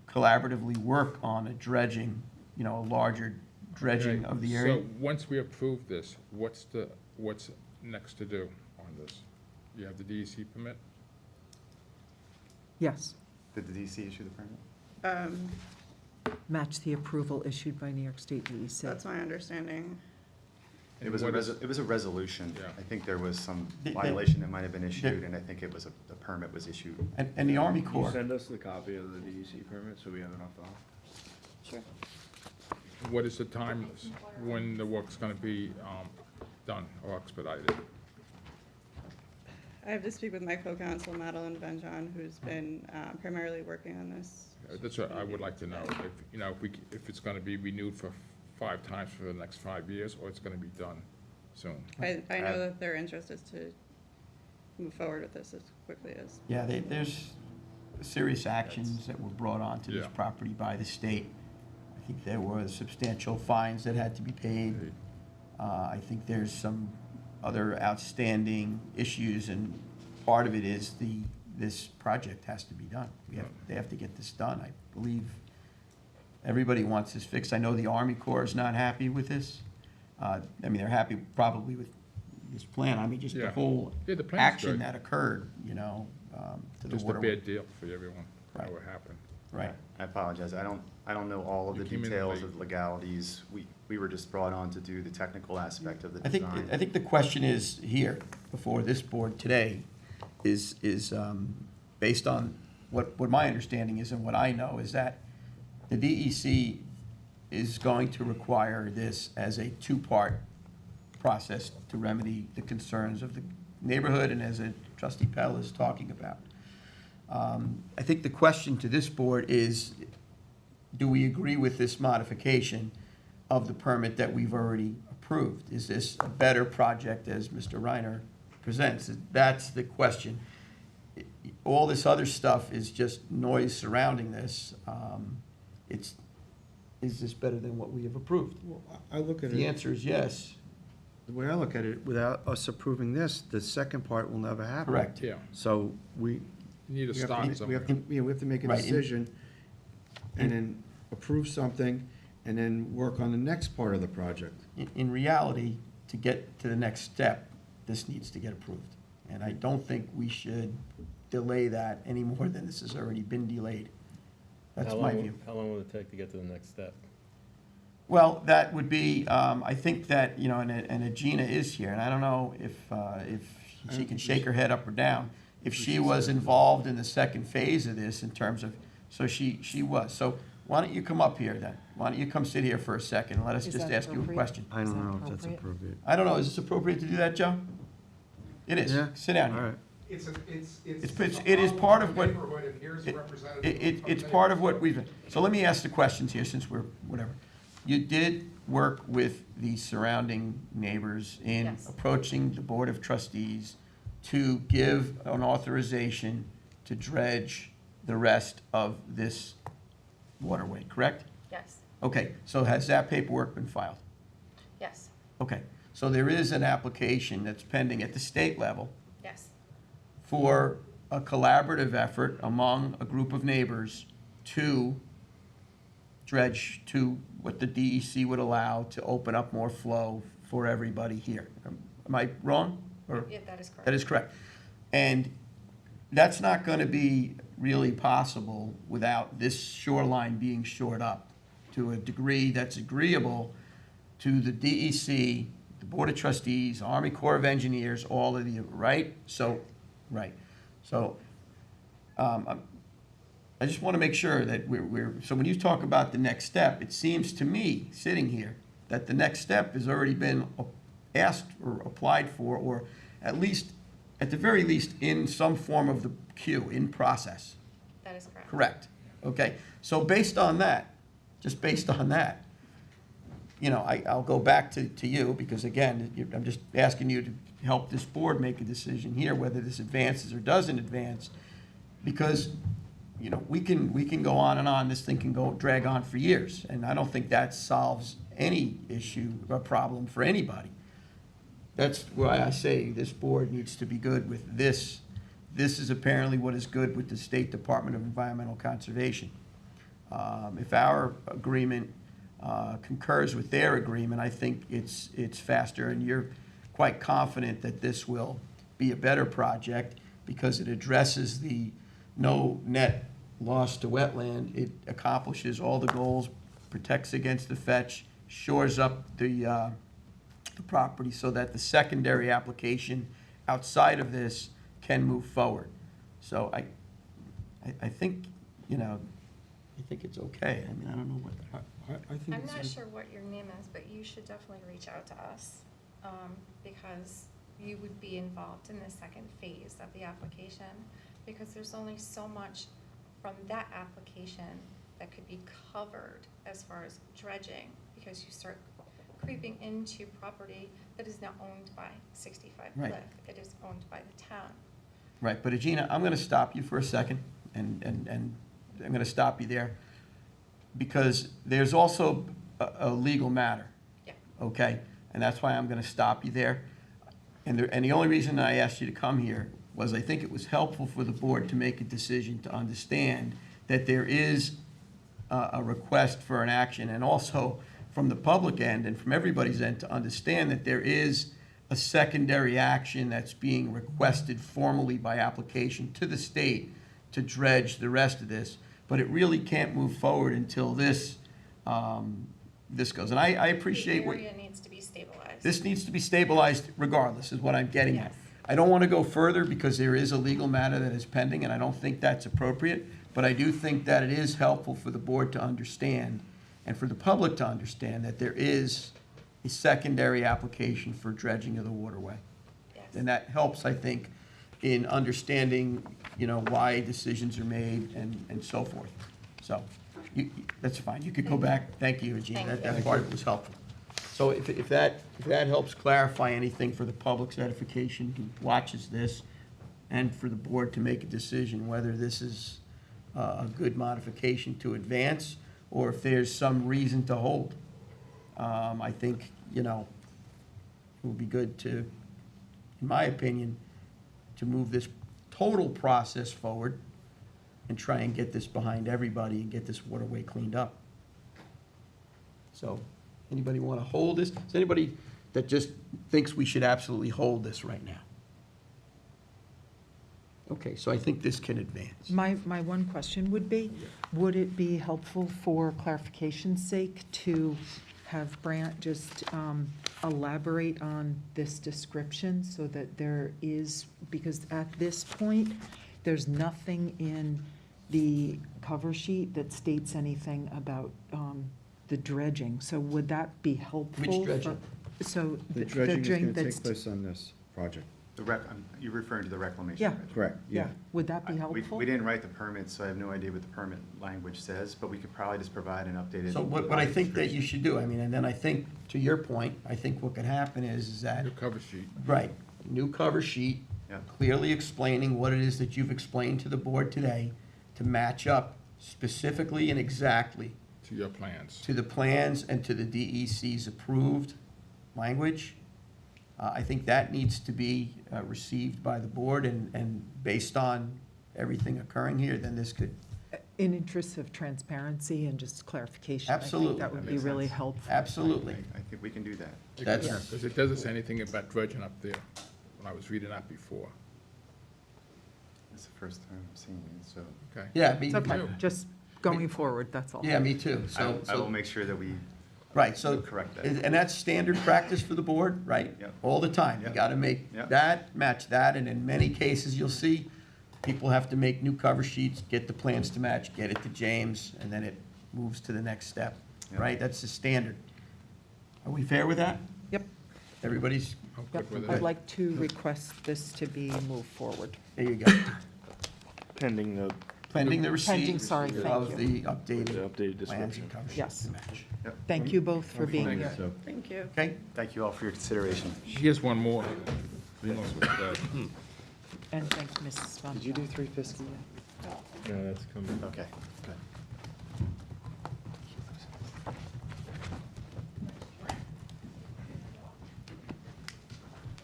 collaboratively work on a dredging, you know, a larger dredging of the area. So once we approve this, what's next to do on this? You have the DEC permit? yes, Did the DC issue the permit? match the approval issued by New York State E DEC. That's my understanding. It was what is- it was a resolution. Yeah. I think there was some The- violation that might have been issued, and I think it was the permit was issued. And the Army Can you Corps, send us the copy of the DEC permit so we have it on file? Sure. What is the time when the work's gonna be done or expedited? I have to speak with my co-counsel, Madeline Benjon, who's been primarily working on this. That's what I would like to know, if, you know, if it's gonna be renewed for 5 times for the next 5 years, or it's gonna be done soon. I know that their interest is to move forward with this as quickly as. yeah, there's serious actions that were brought onto this Yeah. property by the state. I think there were substantial fines that had to be paid. I think there's some other outstanding issues, and part of it is this project has to be done. They have to get this done. I believe everybody wants this fixed. I know the Army Corps is not happy with this. I mean, they're happy probably with this plan. I mean, just the Yeah. whole Yeah, the plan's action good. that occurred, you know, to the Just a waterway. bad deal for everyone, how Right. it happened. Right. I apologize. I don't know all of You the came in details late. of legalities. We were just brought on to do the technical aspect of the I design. think the question is here, before this board today, is based on what my understanding is and what I know, is that the DEC is going to require this as a two-part process to remedy the concerns of the neighborhood, and as Trustee Pell is talking about. I think the question to this board is, do we agree with this modification of the permit that we've already approved? Is this a better project, as Mr. Reiner presents? That's the question. All this other stuff is just noise surrounding this. Is this better than what we have approved? Well, I look at The it, answer is yes. the way I look at it, without us approving this, the second part will never happen. Correct. Yeah, So we, you need to we have start to, we somewhere. have to, we have to make a Right. decision and then approve something and then work on the next part of the project. In reality, to get to the next step, this needs to get approved. And I don't think we should delay that any more than this has already been delayed. That's my view. How long will it take to get to the next step? Well, that would be, I think that, you know, and Gina is here, and I don't know if she can shake her head up or down. If she was involved in the second phase of this in terms of, so she was. So why don't you come up here then? Why don't you come sit here for a second and let us Is just that ask you a appropriate? question? I Is don't that know if that's appropriate? appropriate. I don't know, is this appropriate to do that, Joe? It is. Yeah. Sit down All here. right. It is part of what, it's part of what we've, so let me ask the questions here, since we're, whatever. you did work with the surrounding neighbors in Yes. approaching the Board of Trustees to give an authorization to dredge the rest of this waterway, correct? Yes, Okay, so has that paperwork been filed? yes, Okay, so there is an application that's pending at the state level yes, for a collaborative effort among a group of neighbors to dredge to what the DEC would allow to open up more flow for everybody here. Am I wrong? Or- yeah, that is correct. That is correct. And that's not going to be really possible without this shoreline being shored up to a degree that's agreeable to the DEC, the Board of Trustees, Army Corps of Engineers, all of you, right? So, right. So, I just want to make sure that so when you talk about the next step, it seems to me, sitting here, that the next step has already been asked or applied for, or at the very least, in some form of the queue, in process. That is correct. Correct. Okay. So based on that, just based on that, I'll go back to you, because again, I'm just asking you to help this board make a decision here, whether this advances or doesn't advance, because, we can go on and on, this thing can drag on for years, and I don't think that solves any issue or problem for anybody. That's why I say this board needs to be good with this. This is apparently what is good with the State Department of Environmental Conservation. If our agreement concurs with their agreement, I think it's faster, and you're quite confident that this will be a better project because it addresses the no net loss to wetland. It accomplishes all the goals, protects against the fetch, shores up the property so that the secondary application outside of this can move forward. So I think, I think it's okay. I mean, I don't know what, I think I'm it's not sure what your name is, but you should definitely reach out to us, because you would be involved in the second phase of the application, because there's only so much from that application that could be covered as far as dredging, because you start creeping into property that is now owned by 65 Right. Cliff. It is owned by the town. right, but Agina, I'm going to stop you for a second, and I'm going to stop you there, because there's also a legal matter. Yeah. Okay? And that's why I'm going to stop you there. And the only reason I asked you to come here was I think it was helpful for the board to make a decision to understand that there is a request for an action, and also from the public end and from everybody's end to understand that there is a secondary action that's being requested formally by application to the state to dredge the rest of this, but it really can't move forward until this goes. And I appreciate what. The area needs to be stabilized. This needs to be stabilized regardless, is what I'm getting at. Yes. I don't want to go further because there is a legal matter that is pending, and I don't think that's appropriate, but I do think that it is helpful for the board to understand and for the public to understand that there is a secondary application for dredging of the waterway. Yes. And that helps, I think, in understanding, why decisions are made and so forth. So, that's fine. You could go back. Thank you, Regina. Thank That you. part of it was helpful. So if that helps clarify anything for the public's edification who watches this, and for the board to make a decision whether this is a good modification to advance, or if there's some reason to hold. I think, it would be good to, in my opinion, to move this total process forward and try and get this behind everybody and get this waterway cleaned up. So, anybody want to hold this? Is anybody that just thinks we should absolutely hold this right now? Okay, so I think this can advance. My one question would be, would it be helpful for clarification's sake to have Brant just elaborate on this description so that there is, because at this point, there's nothing in the cover sheet that states anything about the dredging. So would that be helpful? Which dredging? So The dredging is going to that's take place on this project. You're referring to the reclamation. Yeah. bridge. Correct, Yeah, would that be We helpful? didn't write the permit, so I have no idea what the permit language says, but we could probably just provide an updated. So what I think that you should do, I mean, and then I think, to your point, I think what could happen is that, New cover sheet. right, new cover sheet, Yeah. clearly explaining what it is that you've explained to the board today, to match up specifically and exactly To your plans. to the plans and to the DEC's approved language. I think that needs to be received by the board, and based on everything occurring here, then this could, In interest of transparency and just clarification, I Absolutely. think that would be Makes really sense. helpful. absolutely. I think we can do that. That's- Because it doesn't say anything about dredging up there, when I was reading that before, It's the first time I'm seeing it, so okay? Yeah, me It's okay, too. just going forward, that's all. Yeah, me too. I will make sure that we Right, so, correct that. and that's standard practice for the board, right? Yep. All the time. You Yep. gotta make Yep. that, match that, and in many cases, you'll see, people have to make new cover sheets, get the plans to match, get it to James, and then it moves to the next step, Yep. right? That's the standard. Are we fair with that? Yep, Everybody's, I'm yep. good with I'd it. like to request this to be moved forward. there you go. Pending the Pending the Pending, receipt sorry, thank of you. the updated the updated plans description. and cover sheets Yes. to match. Thank you both for being Thanks. here. So, Thank you. Okay? Thank you all for your consideration. Here's one more. Who knows what that- And thank Mrs. Von. Did you do 350 yet? No, that's coming. Okay, good.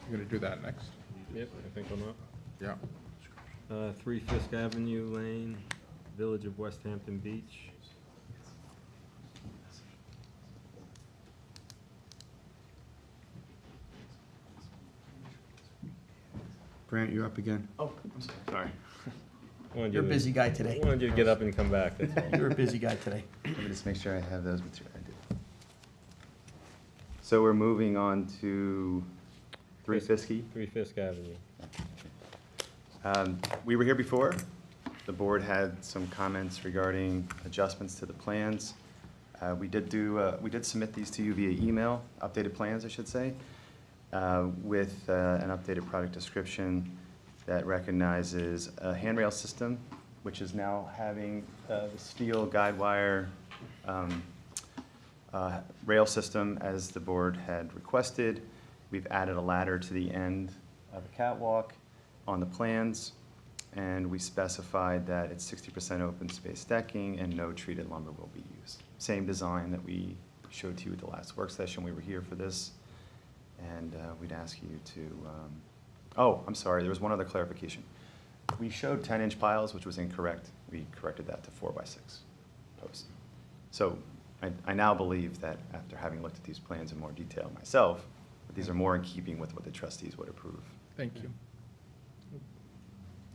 You're gonna do that next? Yep, I think I'm up. Yeah. 3 Fisk Avenue Lane, Village of West Hampton Beach. Grant, you're up again. Oh, I'm sorry. Wanted You're a you to- busy guy today. Wanted you to get up and come back, that's all. You're a busy guy today. Let me just make sure I have those materials. I do. So we're moving on to 3 Fiske. 3 Fisk Avenue. We were here before. The board had some comments regarding adjustments to the plans. We did submit these to you via email, updated plans, I should say, with an updated product description that recognizes a handrail system, which is now having the steel guide wire rail system as the board had requested. We've added a ladder to the end of the catwalk on the plans, and we specified that it's 60% open space decking and no treated lumber will be used. Same design that we showed to you at the last work session. We were here for this, and we'd ask you to, oh, I'm sorry, there was one other clarification. We showed 10-inch piles, which was incorrect. We corrected that to 4x6 posts. So I now believe that after having looked at these plans in more detail myself, that these are more in keeping with what the trustees would approve. Thank you.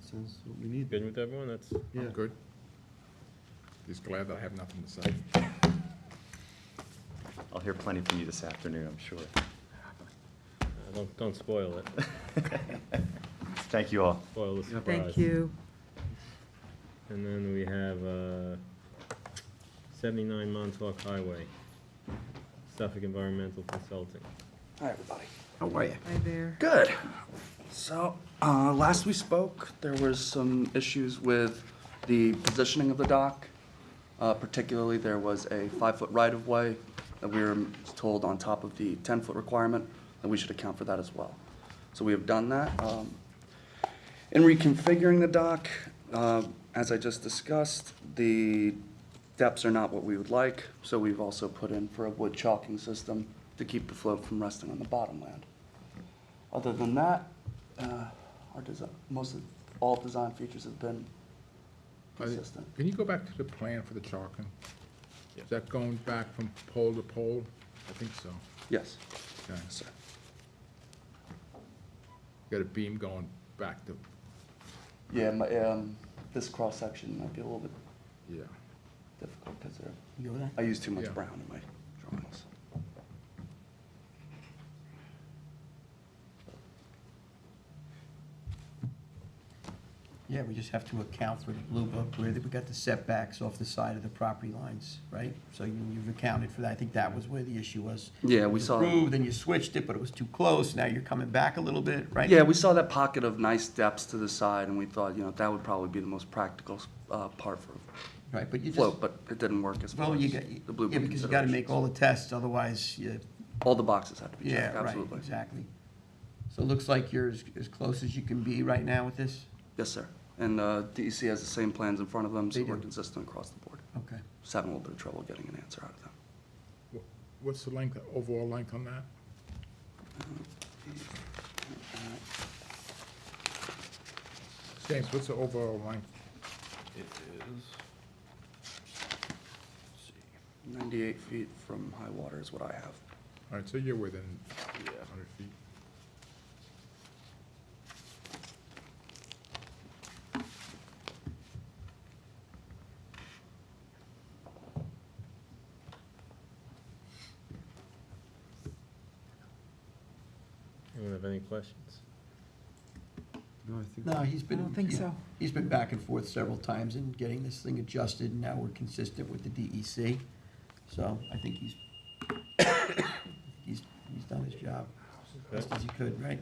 Sounds what we need. Good with everyone? That's, Yeah. I'm good. Just glad that I have nothing to say. I'll hear plenty from you this afternoon, I'm sure. don't spoil it. Thank you all. Spoil the surprise. Thank you. And then we have 79 Montauk Highway, Suffolk Environmental Consulting. Hi, everybody. How are you? Hi there. Good. So, last we spoke, there was some issues with the positioning of the dock. Particularly, there was a 5-foot right-of-way that we were told on top of the 10-foot requirement, that we should account for that as well. So we have done that. In reconfiguring the dock, as I just discussed, the depths are not what we would like, so we've also put in for a wood chalking system to keep the float from resting on the bottomland. Other than that, our design, all design features have been consistent. Can you go back to the plan for the chalking? Is that going back from pole to pole? I think so. Yes. Okay. Sir. Got a beam going back to, Yeah, this cross-section might be a little bit yeah. difficult because You go with that? I use too much Yeah. brown in my drawings. Yeah, we just have to account for the blue book where we got the setbacks off the side of the property lines, right? So you've accounted for that. I think that was where the issue was. Yeah, It we was saw. approved, then you switched it, but it was too close. Now you're coming back a little bit, right? Yeah, we saw that pocket of nice depths to the side, and we thought, that would probably be the most practical part for Right, but you just. float, but it didn't work as Well, far you as got, the blue yeah, book because you gotta make considerations. all the tests, otherwise you. All the boxes have to be Yeah, checked, right, absolutely. exactly. So it looks like you're as close as you can be right now with this? Yes, sir. And DEC has the same plans in front of them, so They we're do. consistent across the board. Okay. Just having a little bit of trouble getting an answer out of them. What's the length, overall length on that? James, what's the overall length? It is, 98 feet from high water is what I have. All right, so you're within yeah. 100 feet. Anyone have any questions? No, I think. No, he's been. I don't think so. He's been back and forth several times in getting this thing adjusted, and now we're consistent with the DEC. So I think he's done his job best as he could, right?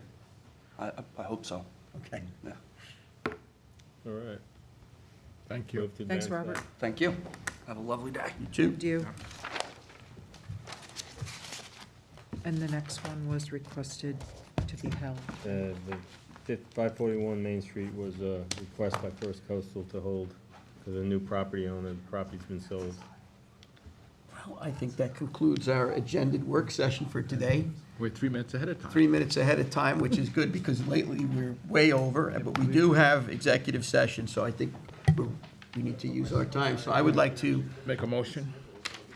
I hope so. Okay. Yeah. All right. Thank you. Move to Thanks, advance Robert. that. Thank you. Have a lovely day. You too. Do you? And the next one was requested to be held. The 541 Main Street was a request by First Coastal to hold, because a new property owner, the property's been sold. Well, I think that concludes our agended work session for today. We're 3 minutes ahead of time. 3 minutes ahead of time, which is good because lately we're way over, but we do have executive session, so I think we need to use our time. So I would like to, Make a motion.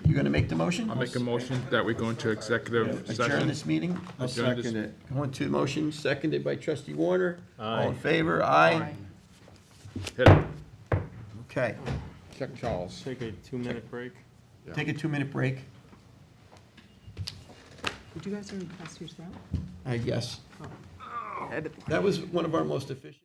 you're going to make the motion? I'll make a motion that we go into executive Adjourn session. this meeting? I'll Adjourn this- second it. Going to the motion, seconded by trustee Warner. All in Aye. favor? Aye. Hit it. Okay. Check Charles. Take a 2-minute break. Take a 2-minute break. Did you guys already pass yours out? Yes. Oh. That was one of our most efficient.